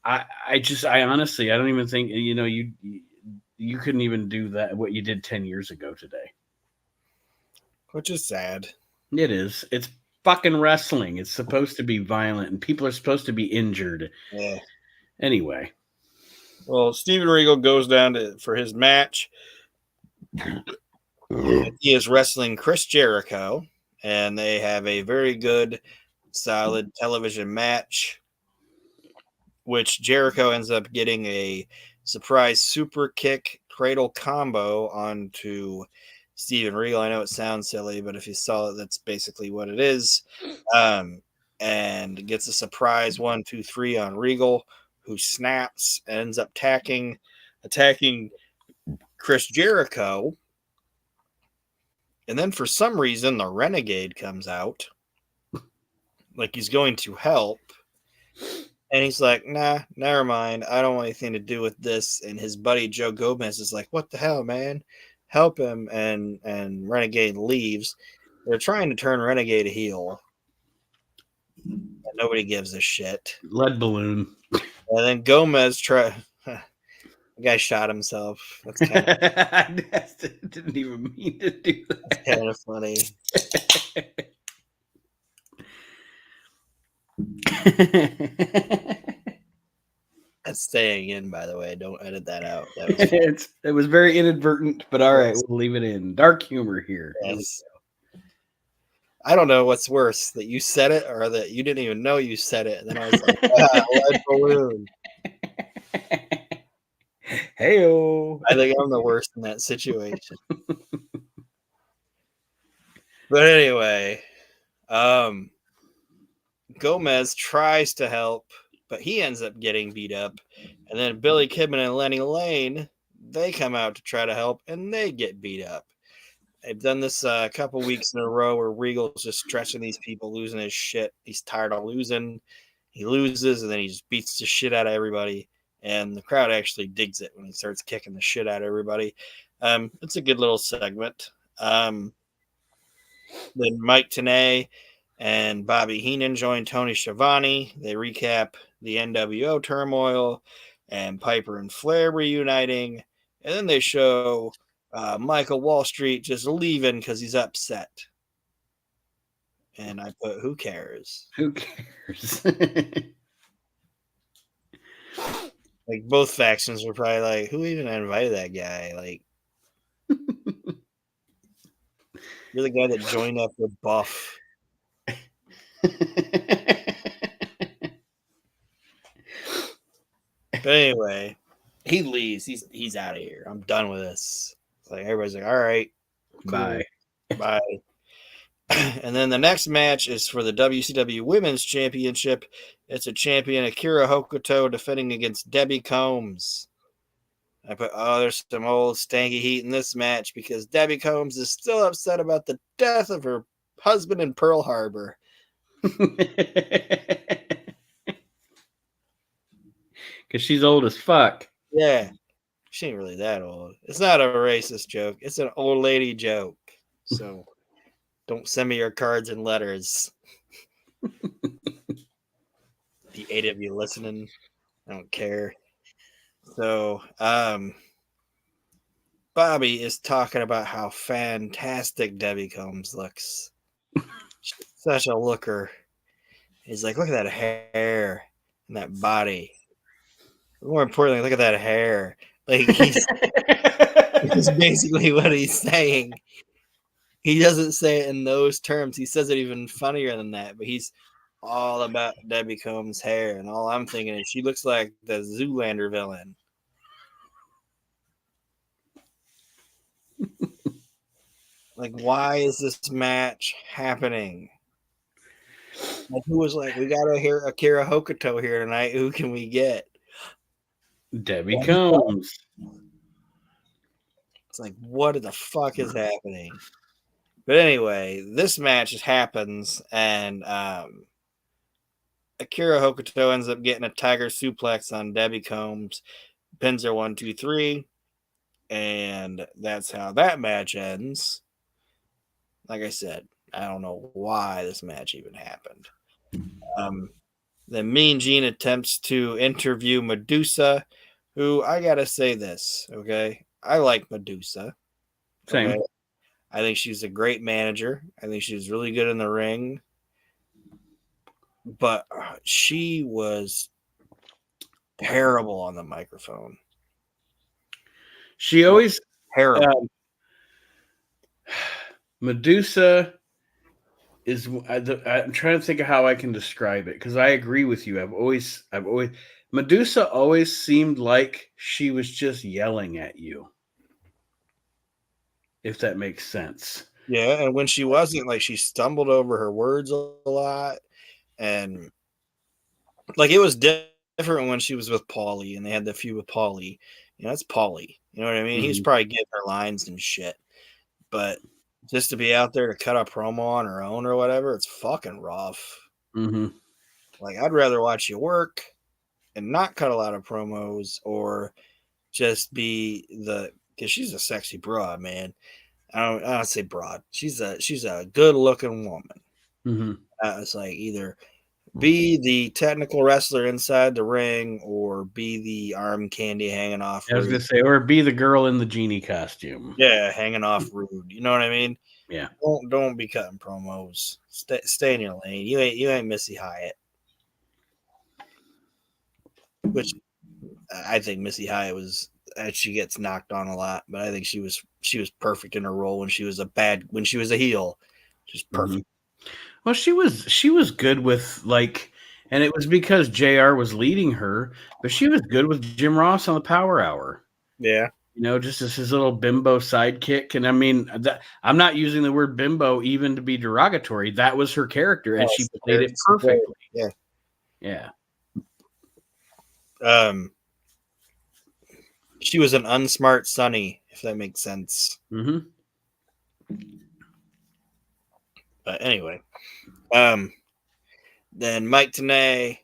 I honestly, I don't even think you couldn't even do that, what you did 10 years ago today. Which is sad. It is. It's fucking wrestling. It's supposed to be violent, and people are supposed to be injured. Yeah. Anyway. Well, Steven Regal goes down for his match. He is wrestling Chris Jericho, and they have a very good, solid television match, which Jericho ends up getting a surprise super kick cradle combo onto Steven Regal. I know it sounds silly, but if you saw it, that's basically what it is. And gets a surprise 1-2-3 on Regal, who snaps and ends up attacking Chris Jericho. And then for some reason, the Renegade comes out like he's going to help. And he's like, nah, never mind. I don't want anything to do with this. And his buddy Joe Gomez is like, what the hell, man? Help him. And Renegade leaves. They're trying to turn Renegade a heel. And nobody gives a shit. Lead balloon. And then Gomez the guy shot himself. That's kind of I didn't even mean to do that. That's kind of funny. That's staying in, by the way. Don't edit that out. It was very inadvertent, but all right, we'll leave it in. Dark humor here. Yes. I don't know what's worse, that you said it or that you didn't even know you said it. And then I was like, lead balloon. Hey-o. I think I'm the worst in that situation. But anyway, Gomez tries to help, but he ends up getting beat up. And then Billy Kidman and Lenny Lane, they come out to try to help, and they get beat up. They've done this a couple weeks in a row where Regal's just stretching these people, losing his shit. He's tired of losing. He loses, and then he just beats the shit out of everybody. And the crowd actually digs it when he starts kicking the shit out of everybody. It's a good little segment. Then Mike Tenay and Bobby Heenan join Tony Schiavone. They recap the NWO turmoil and Piper and Flair reuniting. And then they show Michael Wall Street just leaving because he's upset. And I put, who cares? Who cares? Like, both factions were probably like, who even invited that guy? Like, You're the guy that joined up with Buff. But anyway, he leaves. He's out of here. I'm done with this. It's like everybody's like, all right, cool, Bye. bye. And then the next match is for the WCW Women's Championship. It's a champion Akira Hokuto defending against Debbie Combs. I put, oh, there's some old stanky heat in this match because Debbie Combs is still upset about the death of her husband in Pearl Harbor. Because she's old as fuck. Yeah, she ain't really that old. It's not a racist joke. It's an old lady joke. So don't send me your cards and letters. The 8 of you listening, I don't care. So, Bobby is talking about how fantastic Debbie Combs looks. She's such a looker. He's like, look at that hair and that body. More importantly, look at that hair. Like he's basically what he's saying. He doesn't say it in those terms. He says it even funnier than that. But he's all about Debbie Combs' hair, and all I'm thinking is she looks like the Zoolander villain. Like, why is this match happening? Like, who was like, we gotta hear Akira Hokuto here tonight. Who can we get? Debbie Combs. It's like, what the fuck is happening? But anyway, this match happens, and Akira Hokuto ends up getting a tiger suplex on Debbie Combs, pins her 1, 2, 3, and that's how that match ends. Like I said, I don't know why this match even happened. Then Mean Gene attempts to interview Medusa, who I gotta say this, okay? I like Medusa. Same. Okay? I think she's a great manager. I think she's really good in the ring. But she was terrible on the microphone. She always terrible. Medusa is. I'm trying to think of how I can describe it because I agree with you. I've always Medusa always seemed like she was just yelling at you. If that makes sense. Yeah, and when she wasn't, like, she stumbled over her words a lot, and like it was different when she was with Paulie, and they had the feud with Paulie. You know, that's Paulie. You know what I mean? Mm-hmm. He's probably getting her lines and shit, but just to be out there to cut a promo on her own or whatever, it's fucking rough. Mm-hmm. Like, I'd rather watch you work and not cut a lot of promos, or just be because she's a sexy broad, man. I don't say broad. She's a good looking woman. Mm-hmm. It's like either be the technical wrestler inside the ring or be the arm candy hanging off. I was gonna say, or be the girl in the genie costume. Yeah, hanging off rude. You know what I mean? Yeah. Don't be cutting promos. Stay in your lane. You ain't Missy Hyatt. Which I think Missy Hyatt was. She gets knocked on a lot, but I think she was perfect in her role when she was a heel. Just perfect. Mm-hmm. Well, she was good with, like, and it was because JR was leading her, but she was good with Jim Ross on the Power Hour. Yeah. You know, just as his little bimbo sidekick. And I mean, I'm not using the word bimbo even to be derogatory. That was her character, and she played it perfectly. Yeah. Yeah. She was an unsmart Sunny, if that makes sense. Mm-hmm. But anyway, then Mike Tenay,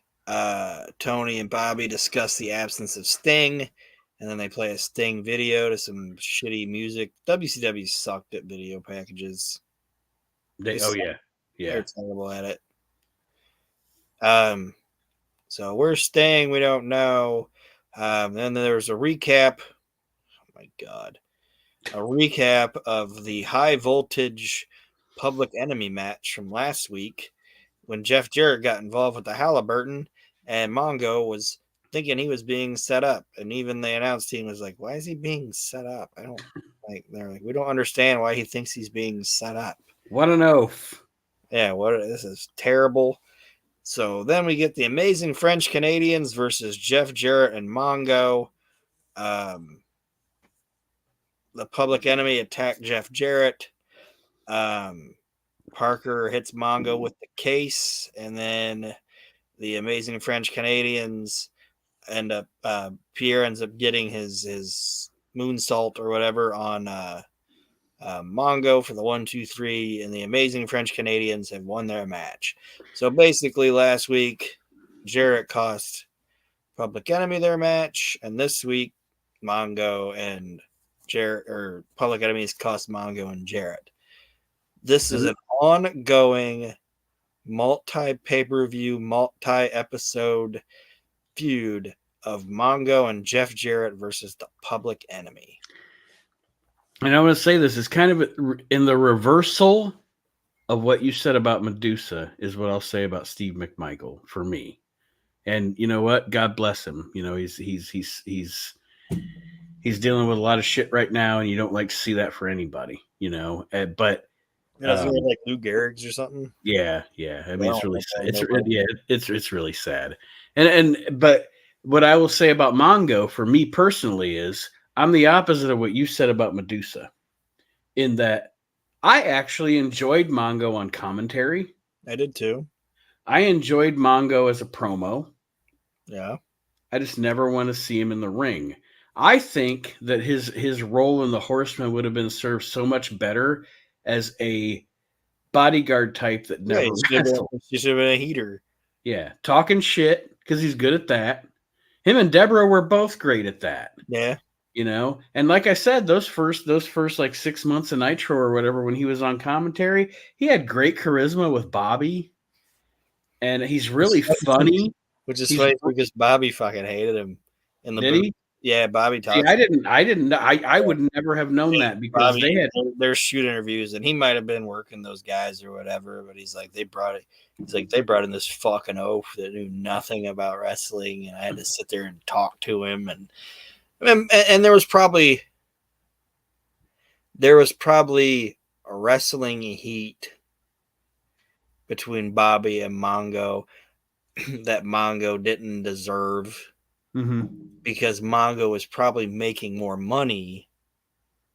Tony, and Bobby discuss the absence of Sting, and then they play a Sting video to some shitty music. WCW sucked at video packages. They're terrible at it. So where's Sting? We don't know. Then there's a recap. Oh my god, a recap of the high voltage Public Enemy match from last week when Jeff Jarrett got involved with the Halliburton, and Mongo was thinking he was being set up, and even the announce team was like, "Why is he being set up? I don't Like they're like, we don't understand why he thinks he's being set up. What an oaf. Yeah, this is terrible. So then we get the Amazing French Canadians versus Jeff Jarrett and Mongo. The Public Enemy attacked Jeff Jarrett. Parker hits Mongo with the case, and then the Amazing French Canadians end up Pierre ends up getting his moonsault or whatever on Mongo for the 1-2-3, and the Amazing French Canadians have won their match. So basically, last week Jarrett cost Public Enemy their match, and this week Mongo and Jarrett, or Public Enemies, cost Mongo and Jarrett. This is an ongoing multi pay-per-view, multi-episode feud of Mongo and Jeff Jarrett versus the Public Enemy. And I want to say this is kind of in the reversal of what you said about Medusa is what I'll say about Steve McMichael for me. And you know what? God bless him. You know, he's dealing with a lot of shit right now, and you don't like to see that for anybody, you know. But Isn't it like Lou Gehrig's or something? yeah. I mean, it's really sad. It's really sad. But what I will say about Mongo for me personally is I'm the opposite of what you said about Medusa, in that I actually enjoyed Mongo on commentary. I did too. I enjoyed Mongo as a promo. Yeah. I just never want to see him in the ring. I think that his role in the Horsemen would have been served so much better as a bodyguard type that never wrestled. He should have been a heater. Yeah, talking shit because he's good at that. Him and Deborah were both great at that. Yeah. You know, and like I said, those first like 6 months of Nitro or whatever, when he was on commentary, he had great charisma with Bobby, and he's really funny. Which is funny because Bobby fucking hated him in the booth. Did he? Yeah, Bobby talked. I would never have known that because Bobby, they had their shoot interviews, and he might have been working those guys or whatever, but he's like, they brought in this fucking oaf that knew nothing about wrestling, and I had to sit there and talk to him, and there was probably a wrestling heat between Bobby and Mongo that Mongo didn't deserve. Mm-hmm. Because Mongo was probably making more money.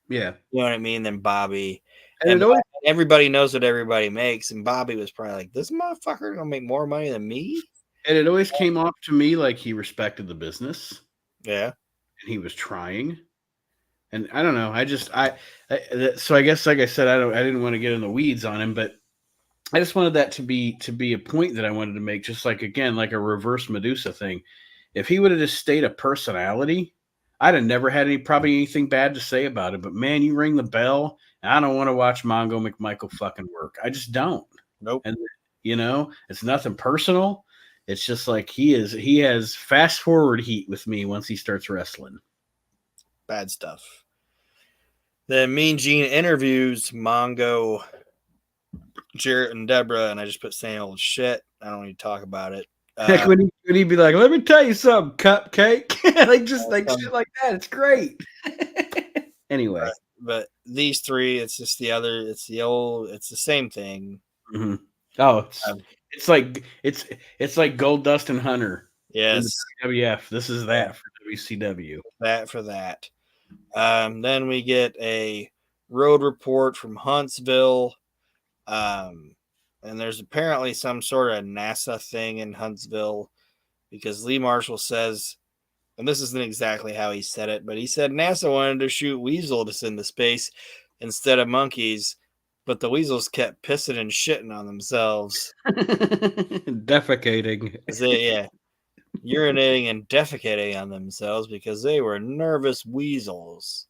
Yeah. You know what I mean? Than Bobby. And everybody knows what everybody makes. And Bobby was probably like, this motherfucker gonna make more money than me? And it always came off to me like he respected the business. Yeah. And he was trying. And I don't know. So I guess, like I said, I didn't want to get in the weeds on him, but I just wanted that to be a point that I wanted to make, just like, again, like a reverse Medusa thing. If he would have just stayed a personality, I'd have never had anything bad to say about it. But man, you ring the bell, and I don't want to watch Mongo McMichael fucking work. I just don't. Nope. And you know, it's nothing personal. It's just like he has fast forward heat with me once he starts wrestling. Bad stuff. Then Mean Gene interviews Mongo, Jarrett, and Deborah, and I just put same old shit. I don't need to talk about it. Like when he'd be like, "Let me tell you something, cupcake," shit like that. It's great. Anyway, but these three, it's just it's the same thing. Mm-hmm. Oh, it's like Gold Dust and Hunter. Yes, WWF. This is that for WCW. That for that. Then we get a road report from Huntsville. And there's apparently some sort of NASA thing in Huntsville because Lee Marshall says, and this isn't exactly how he said it, but he said NASA wanted to shoot weasels into space instead of monkeys, but the weasels kept pissing and shitting on themselves. Defecating. Urinating and defecating on themselves because they were nervous weasels.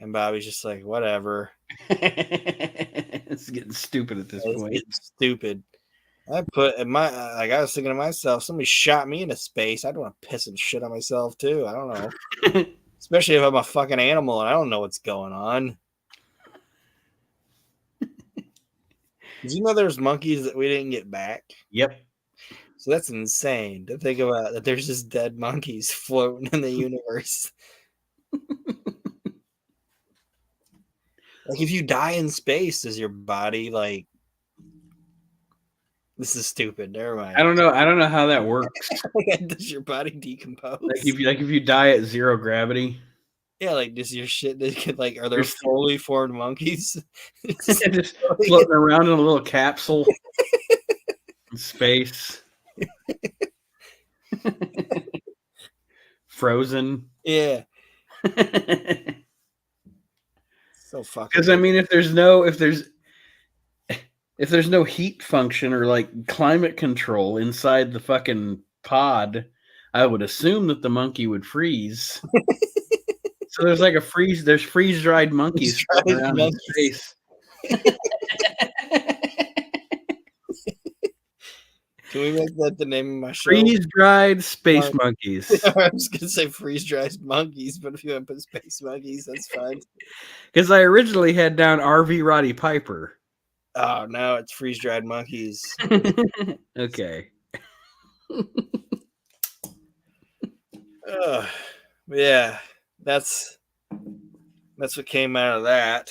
And Bobby's just like, whatever. It's getting stupid at this point. It's getting stupid. I was thinking to myself, somebody shot me into space. I'd want to piss and shit on myself too. I don't know. Especially if I'm a fucking animal and I don't know what's going on. Did you know there's monkeys that we didn't get back? Yep. So that's insane to think about, that there's just dead monkeys floating in the universe. Like if you die in space, does your body like? This is stupid. Never mind. I don't know. I don't know how that works. Does your body decompose? Like if you die at zero gravity, Yeah, like does your shit? Like, are there you're fully formed monkeys? just floating around in a little capsule in space, frozen. Yeah, so fucking. Because I mean, if there's no heat function or like climate control inside the fucking pod, I would assume that the monkey would freeze. So there's like there's freeze dried monkeys floating around in space. Can we make that the name of my show? Freeze dried space monkeys. I was gonna say freeze dried monkeys, but if you want to put space monkeys, that's fine. Because I originally had down RV Roddy Piper. Oh, now it's freeze dried monkeys. Okay. Yeah, that's what came out of that.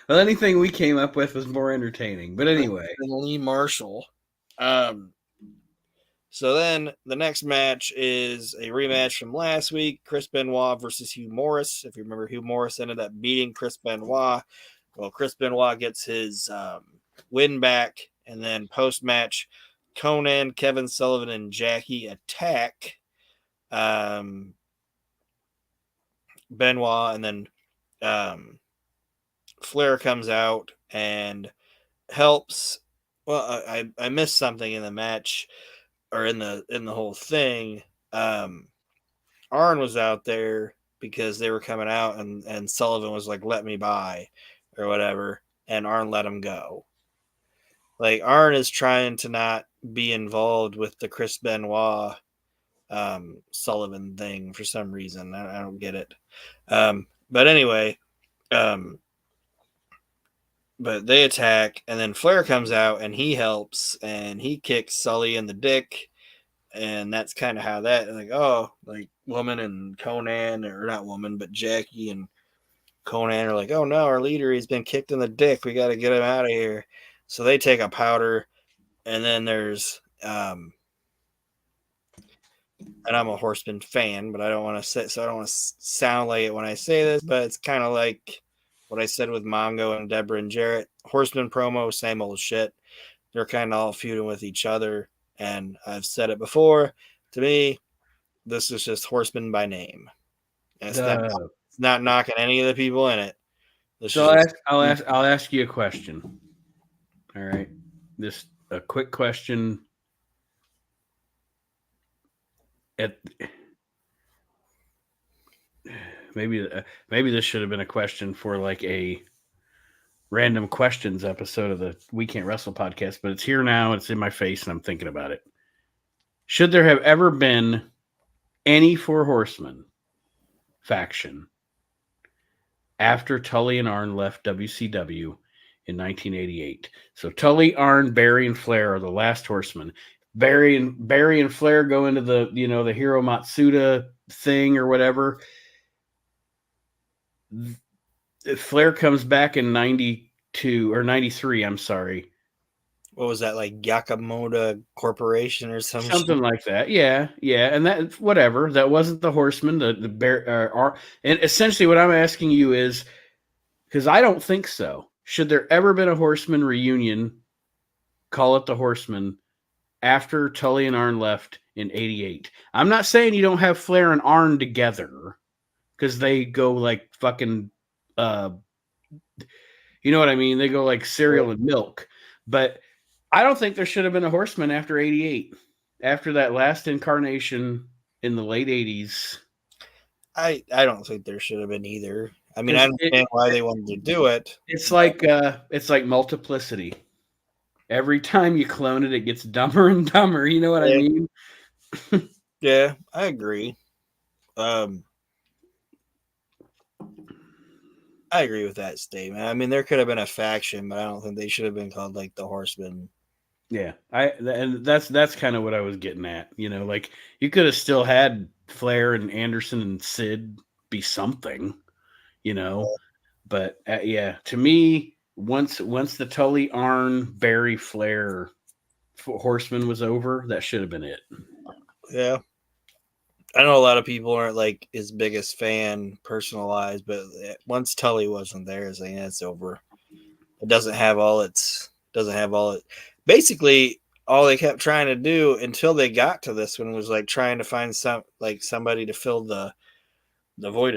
Well, anything we came up with was more entertaining. But anyway, Lee Marshall. So then the next match is a rematch from last week: Chris Benoit versus Hugh Morris. If you remember, Hugh Morris ended up beating Chris Benoit. Well, Chris Benoit gets his win back, and then post match, Conan, Kevin Sullivan, and Jackie attack Benoit, and then Flair comes out and helps. Well, I missed something in the match or in the whole thing. Arn was out there because they were coming out, and Sullivan was like, "Let me by," or whatever, and Arn let him go. Like Arn is trying to not be involved with the Chris Benoit Sullivan thing for some reason. I don't get it. But anyway, but they attack, and then Flair comes out and he helps, and he kicks Sully in the dick, and that's kind of how that like woman and Conan, or not woman, but Jackie and Conan are like, oh no, our leader, he's been kicked in the dick. We got to get him out of here. So they take a powder, and then there's and I'm a Horseman fan, but I don't want to sound like it when I say this, but it's kind of like what I said with Mongo and Deborah and Jarrett. Horseman promo, same old shit. They're kind of all feuding with each other, and I've said it before. To me, this is just Horseman by name. And it's not knocking any of the people in it. So I'll ask you a question. All right, just a quick question. Maybe this should have been a question for like a random questions episode of the We Can't Wrestle podcast, but it's here now. It's in my face, and I'm thinking about it. Should there have ever been any Four Horsemen faction after Tully and Arn left WCW in 1988? So Tully, Arn, Barry, and Flair are the last Horsemen. Barry and Flair go into the the Hiro Matsuda thing or whatever. Flair comes back in 92 or 93. I'm sorry. What was that, like Yakamoto Corporation or something like that? Yeah, and that whatever. That wasn't the Horsemen. The bear and essentially what I'm asking you is, because I don't think so. Should there ever been a Horseman reunion? Call it the Horsemen after Tully and Arn left in 88. I'm not saying you don't have Flair and Arn together, because they go like fucking, you know what I mean? They go like cereal and milk. But I don't think there should have been a Horseman after 88, after that last incarnation in the late 80s. I don't think there should have been either. I mean, I understand why they wanted to do it. It's like multiplicity. Every time you clone it, it gets dumber and dumber. You know what I mean? Yeah, I agree. I agree with that statement. I mean, there could have been a faction, but I don't think they should have been called like the Horsemen. Yeah, and that's kind of what I was getting at. Like you could have still had Flair and Anderson and Sid be something. But yeah, to me, once the Tully Arn Barry Flair Horseman was over, that should have been it. Yeah. I know a lot of people aren't like his biggest fan personalized, but once Tully wasn't there, it's like, it's over. It doesn't have all it. Basically, all they kept trying to do until they got to this one was like trying to find somebody to fill the void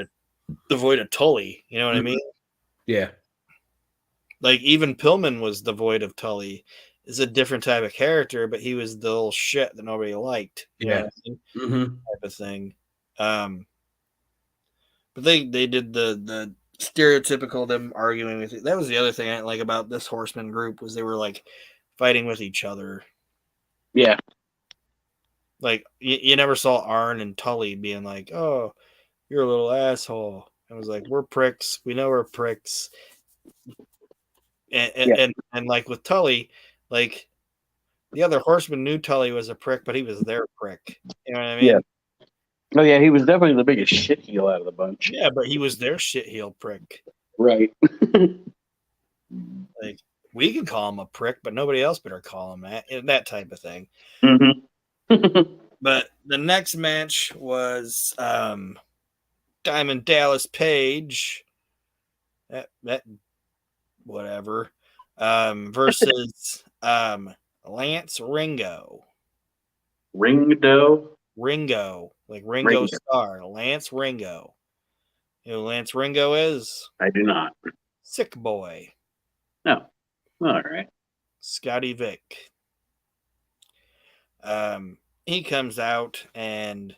of Tully. You know what I mean? Yeah. Like even Pillman was the void of Tully. Is a different type of character, but he was the little shit that nobody liked. You know Yeah. what I mean? Mm-hmm. Type of thing. But they did the stereotypical them arguing with it. That was the other thing I didn't like about this Horseman group was they were like fighting with each other. Yeah. Like you never saw Arn and Tully being like, "Oh, you're a little asshole." I was like, "We're pricks. We know we're pricks." Yeah. And like with Tully, like the other Horseman knew Tully was a prick, but he was their prick. You know what I Yeah. mean? Oh yeah, he was definitely the biggest shit heel out of the bunch. Yeah, but he was their shitheel prick. Right. Like we can call him a prick, but nobody else better call him that type of thing. Mm-hmm. But the next match was Diamond Dallas Page. That whatever. Versus Lance Ringo. Ringo. Ringo. Like Ringo Ringo. Starr. Lance Ringo. You know who Lance Ringo is? I do not. Sick Boy. No. All right. Scotty Vick. He comes out and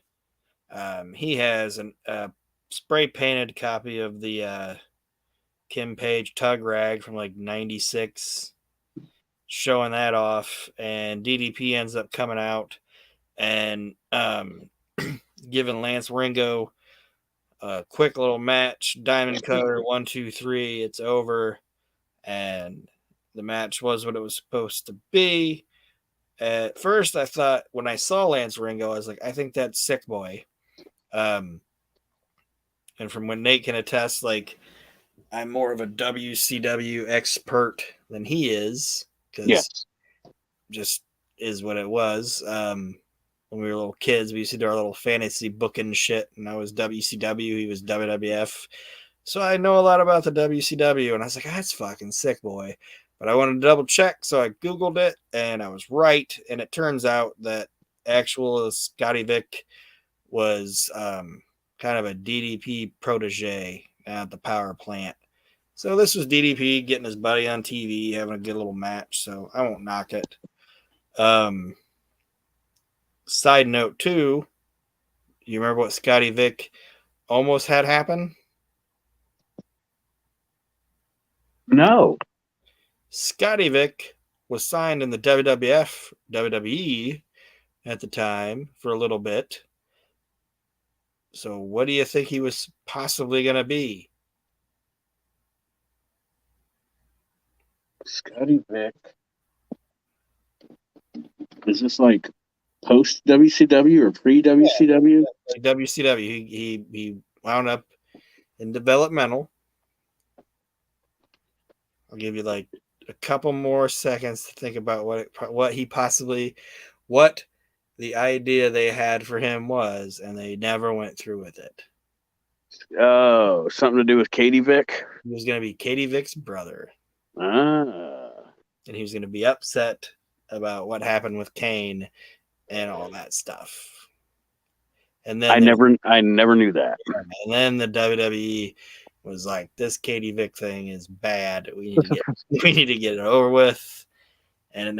he has a spray painted copy of the Kim Page tug rag from like '96, showing that off, and DDP ends up coming out and giving Lance Ringo a quick little match. Diamond cutter, 1, 2, 3, it's over, and the match was what it was supposed to be. At first, I thought when I saw Lance Ringo, I was like, I think that's Sick Boy. And from when Nate can attest, like I'm more of a WCW expert than he is because Yes. just is what it was. When we were little kids, we used to do our little fantasy booking shit, and I was WCW, he was WWF. So I know a lot about the WCW, and I was like, that's fucking Sick Boy. But I wanted to double check, so I Googled it, and I was right. And it turns out that actual Scotty Vick was kind of a DDP protege at the power plant. So this was DDP getting his buddy on TV, having a good little match. So I won't knock it. Side note too, you remember what Scotty Vick almost had happen? No. Scotty Vick was signed in the WWF, WWE at the time for a little bit. So what do you think he was possibly going to be? Scotty Vick. Is this like post WCW or pre WCW? Like WCW, he wound up in developmental. I'll give you like a couple more seconds to think about what the idea they had for him was, and they never went through with it. Oh, something to do with Katie Vick? He was going to be Katie Vick's brother. Ah. And he was going to be upset about what happened with Kane and all that stuff. And then I never knew that. And then the WWE was like, "This Katie Vick thing is bad. We need to get it over with." And it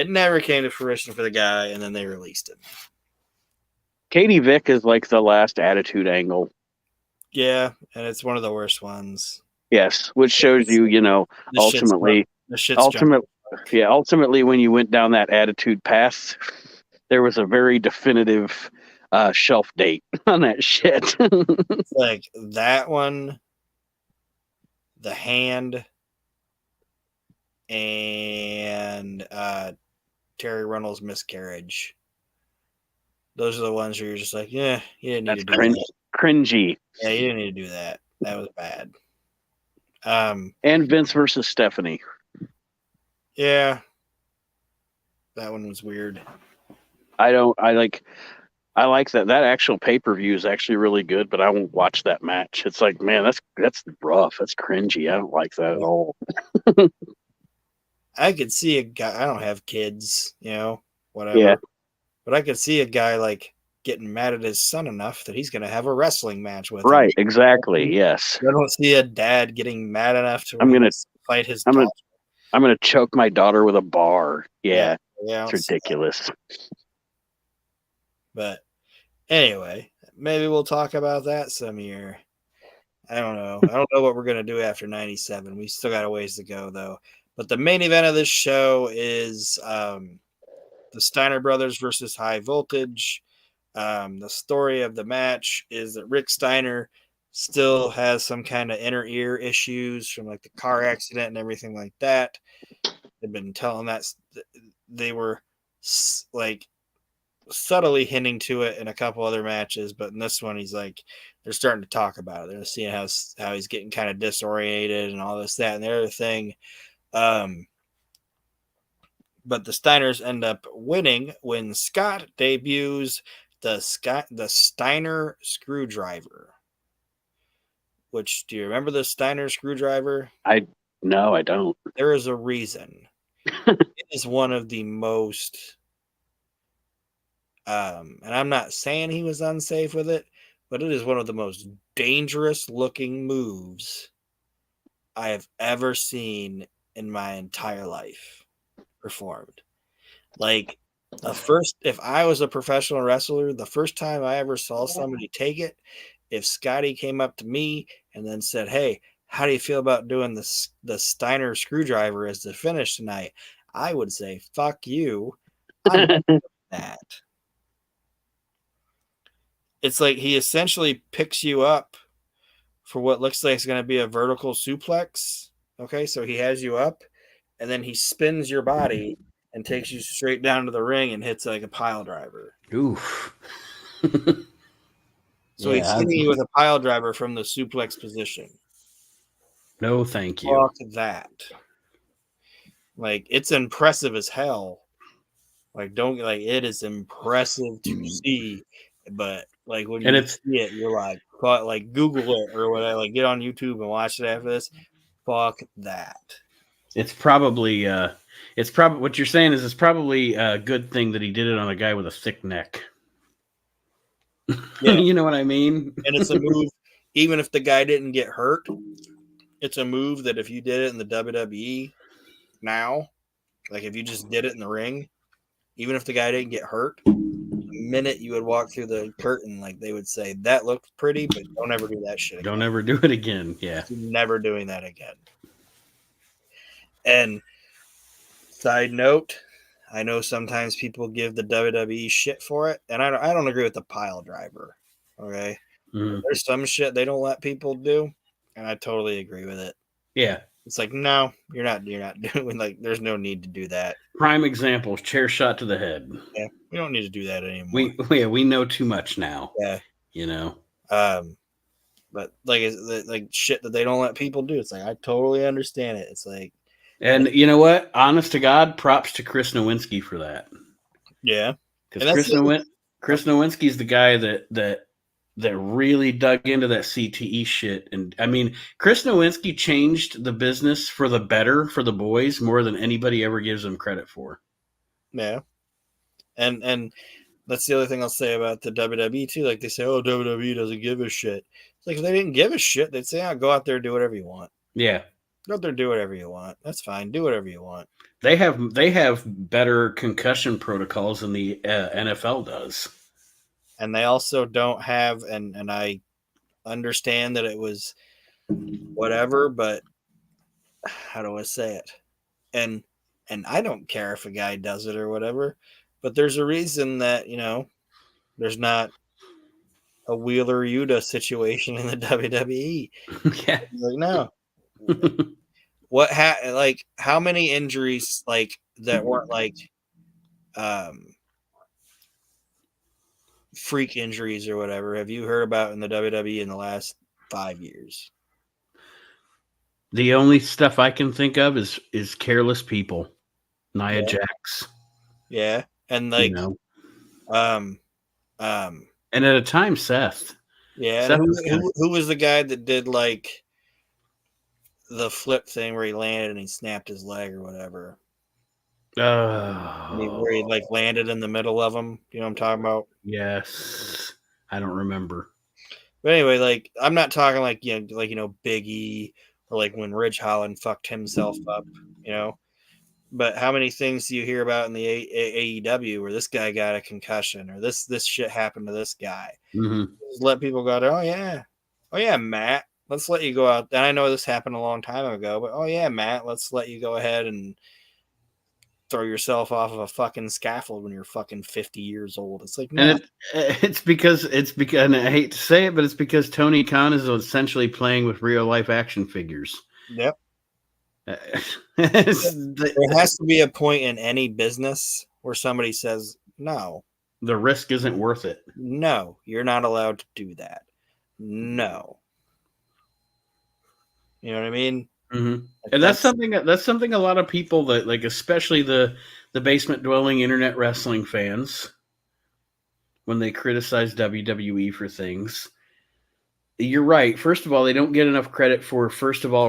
never came to fruition for the guy. And then they released him. Katie Vick is like the last Attitude Angle. Yeah, and it's one of the worst ones. Yes, which shows you, ultimately, ultimately, when you went down that Attitude path, there was a very definitive shelf date on that shit. Like that one, the hand, and Terry Runnels' miscarriage. Those are the ones where you're just like, yeah, you didn't need to do that. Cringy. Yeah, you didn't need to do that. That was bad. And Vince versus Stephanie. Yeah, that one was weird. I like that. That actual pay-per-view is actually really good, but I won't watch that match. It's like, man, that's rough. That's cringy. I don't like that at all. I could see a guy. I don't have kids, whatever. Yeah. But I could see a guy like getting mad at his son enough that he's going to have a wrestling match with him. Right. Exactly. Yes. I don't see a dad getting mad enough to fight his I'm daughter. gonna choke my daughter with a bar. Yeah. Yeah, It's ridiculous. But anyway, maybe we'll talk about that some year. I don't know. I don't know what we're going to do after 97. We still got a ways to go, though. But the main event of this show is the Steiner brothers versus High Voltage. The story of the match is that Rick Steiner still has some kind of inner ear issues from like the car accident and everything like that. They've been telling that they were like subtly hinting to it in a couple other matches, but in this one, he's like, they're starting to talk about it. They're seeing how he's getting kind of disoriented and all this, that, and the other thing. But the Steiners end up winning when Scott debuts the Steiner screwdriver. Which, do you remember the Steiner screwdriver? No, I don't. There is a reason. It is one of the most and I'm not saying he was unsafe with it, but it is one of the most dangerous looking moves I have ever seen in my entire life performed. Like if I was a professional wrestler, the first time I ever saw somebody take it, if Scotty came up to me and then said, "Hey, how do you feel about doing the Steiner screwdriver as the finish tonight?" I would say, "Fuck you. I'm not doing that." It's like he essentially picks you up for what looks like it's going to be a vertical suplex. Okay, so he has you up, and then he spins your body and takes you straight down to the ring and hits like a pile driver. Oof. So he's hitting you with a pile driver from the suplex position. No, thank you. Fuck that. Like, it's impressive as hell. Like, it is impressive to see, but like when you see it, you're like Google it or whatever, like get on YouTube and watch it after this. Fuck that. It's probably what you're saying is it's probably a good thing that he did it on a guy with a thick neck. Yeah. You know what I mean? And it's a move, even if the guy didn't get hurt, it's a move that if you did it in the WWE now, like if you just did it in the ring, even if the guy didn't get hurt, the minute you would walk through the curtain, like they would say, that looked pretty, but don't ever do that shit again. Don't ever do it again. Yeah. Never doing that again. And side note, I know sometimes people give the WWE shit for it, and I don't agree with the pile driver. Okay. Mm-hmm. There's some shit they don't let people do, and I totally agree with it. Yeah. It's like, no, you're not doing, like, there's no need to do that. Prime example, chair shot to the head. Yeah, we don't need to do that anymore. We know too much now. Yeah. You know. But like shit that they don't let people do. It's like, I totally understand it. It's like, and you know what? Honest to God, props to Chris Nowinski for that. Yeah. Because Chris Nowinski's the guy that really dug into that CTE shit. And I mean, Chris Nowinski changed the business for the better for the boys more than anybody ever gives him credit for. Yeah. And that's the other thing I'll say about the WWE too. Like they say, oh, WWE doesn't give a shit. It's like if they didn't give a shit, they'd say, oh, go out there and do whatever you want. Yeah. Go out there and do whatever you want. That's fine. Do whatever you want. They have better concussion protocols than the NFL does. And they also don't have, and I understand that it was whatever, but how do I say it? And I don't care if a guy does it or whatever, but there's a reason that, there's not a Wheeler Yuta situation in the WWE. Yeah. Like, no. How many injuries like that weren't like freak injuries or whatever have you heard about in the WWE in the last 5 years? The only stuff I can think of is Careless People, Nia Yeah. Jax. Yeah. And You like, know, um, and at a time, Seth. yeah. And Seth was kind of. who was the guy that did like the flip thing where he landed and he snapped his leg or whatever? Where he like landed in the middle of them. You know what I'm talking about? Yes, I don't remember. But anyway, like I'm not talking like Big E or like when Ridge Holland fucked himself up, you know. But how many things do you hear about in the AEW where this guy got a concussion or this shit happened to this guy? Mm-hmm. Just let people go, oh yeah, Matt, let's let you go out. And I know this happened a long time ago, but oh yeah, Matt, let's let you go ahead and throw yourself off of a fucking scaffold when you're fucking 50 years old. It's like, no. And it's because and I hate to say it, but it's because Tony Khan is essentially playing with real life action figures. Yep. There There has to be a point in any business where somebody says, no, the risk isn't worth it. no, you're not allowed to do that. No. You know what I mean? Mm-hmm. Like And that's something a lot of people that like, especially the basement dwelling internet wrestling fans, when they criticize WWE for things. You're right. First of all, they don't get enough credit for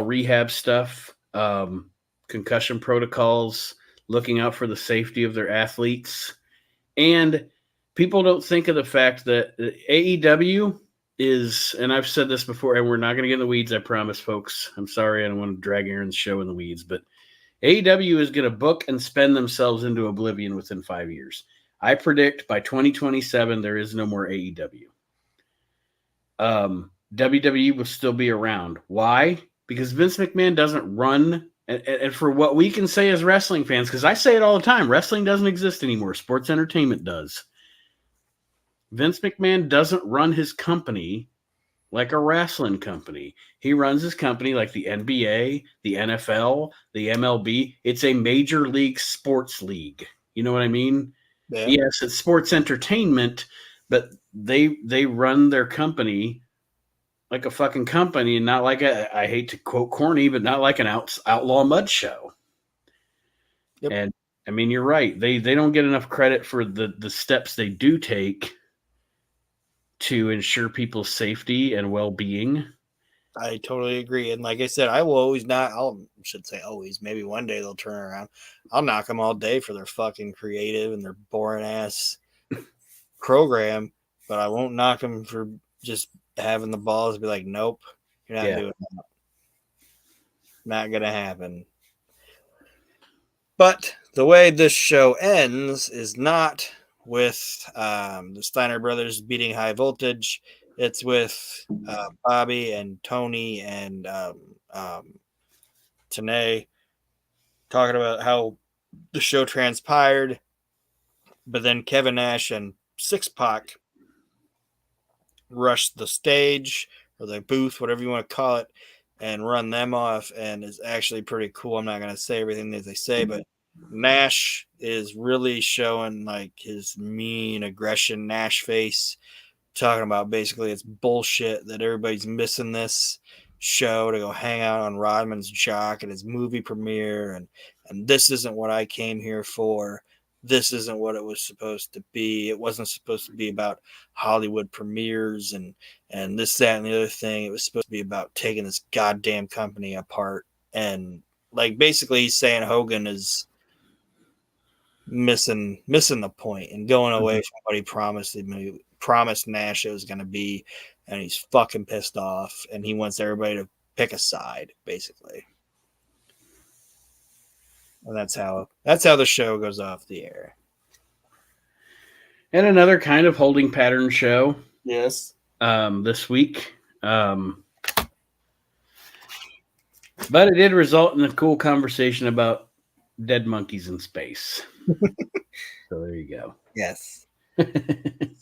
rehab stuff, concussion protocols, looking out for the safety of their athletes, and people don't think of the fact that AEW is, and I've said this before, and we're not going to get in the weeds, I promise, folks. I'm sorry, I don't want to drag Aaron's show in the weeds, but AEW is going to book and spend themselves into oblivion within 5 years. I predict by 2027 there is no more AEW. WWE will still be around. Why? Because Vince McMahon doesn't run, and for what we can say as wrestling fans, because I say it all the time, wrestling doesn't exist anymore. Sports entertainment does. Vince McMahon doesn't run his company like a wrestling company. He runs his company like the NBA, the NFL, the MLB. It's a major league sports league. You know what I mean? Yeah. Yes, it's sports entertainment, but they run their company like a fucking company, and not like I hate to quote corny, but not like an outlaw mud show. Yep. And I mean, you're right. They don't get enough credit for the steps they do take to ensure people's safety and well-being. I totally agree. And like I said, I should say always, maybe one day they'll turn around. I'll knock them all day for their fucking creative and their boring ass program, but I won't knock them for just having the balls to be like, nope, you're not doing that. Not going to happen. But the way this show ends is not with the Steiner brothers beating High Voltage. It's with Bobby and Tony and Tanae talking about how the show transpired. But then Kevin Nash and Six Pac rushed the stage or the booth, whatever you want to call it, and run them off. And it's actually pretty cool. I'm not going to say everything that they say, but Nash is really showing like his mean aggression Nash face, talking about basically it's bullshit that everybody's missing this show to go hang out on Rodman's Jock at his movie premiere, and this isn't what I came here for. This isn't what it was supposed to be. It wasn't supposed to be about Hollywood premieres and this, that, and the other thing. It was supposed to be about taking this goddamn company apart. And like basically he's saying Hogan is missing the point and going away from what he promised Nash it was going to be, and he's fucking pissed off, and he wants everybody to pick a side, basically. And that's how the show goes off the air. And another kind of holding pattern show. Yes. This week. But it did result in a cool conversation about dead monkeys in space. So there you go. Yes.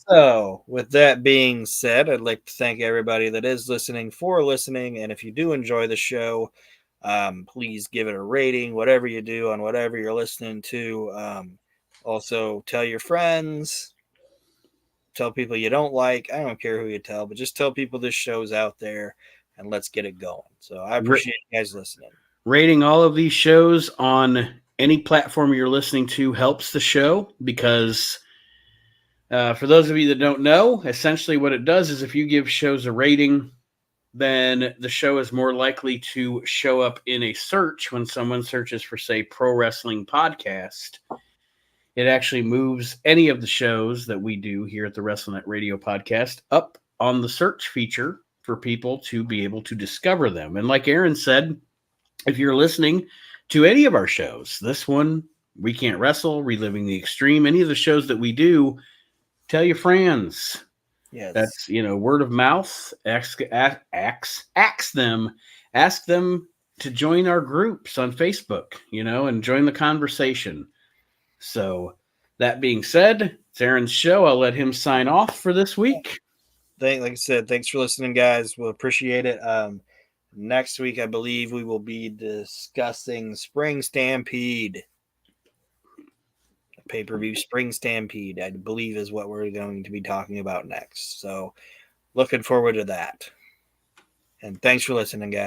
So, with that being said, I'd like to thank everybody that is listening for listening. And if you do enjoy the show, please give it a rating, whatever you do on whatever you're listening to. Also, tell your friends, tell people you don't like. I don't care who you tell, but just tell people this show's out there. and let's get it going. So I appreciate you guys listening. Rating all of these shows on any platform you're listening to helps the show because for those of you that don't know, essentially what it does is if you give shows a rating, then the show is more likely to show up in a search when someone searches for, say, Pro Wrestling Podcast. It actually moves any of the shows that we do here at the WrestleNet Radio Podcast up on the search feature for people to be able to discover them. And like Aaron said, if you're listening to any of our shows, this one, We Can't Wrestle, Reliving the Extreme, any of the shows that we do, tell your friends. Yes. That's, word of mouth. Ask them to join our groups on Facebook, and join the conversation. So that being said, it's Aaron's show. I'll let him sign off for this week. Like I said, thanks for listening, guys. We'll appreciate it. Next week, I believe we will be discussing Spring Stampede. Pay-per-view Spring Stampede, I believe, is what we're going to be talking about next. So looking forward to that. And thanks for listening, guys.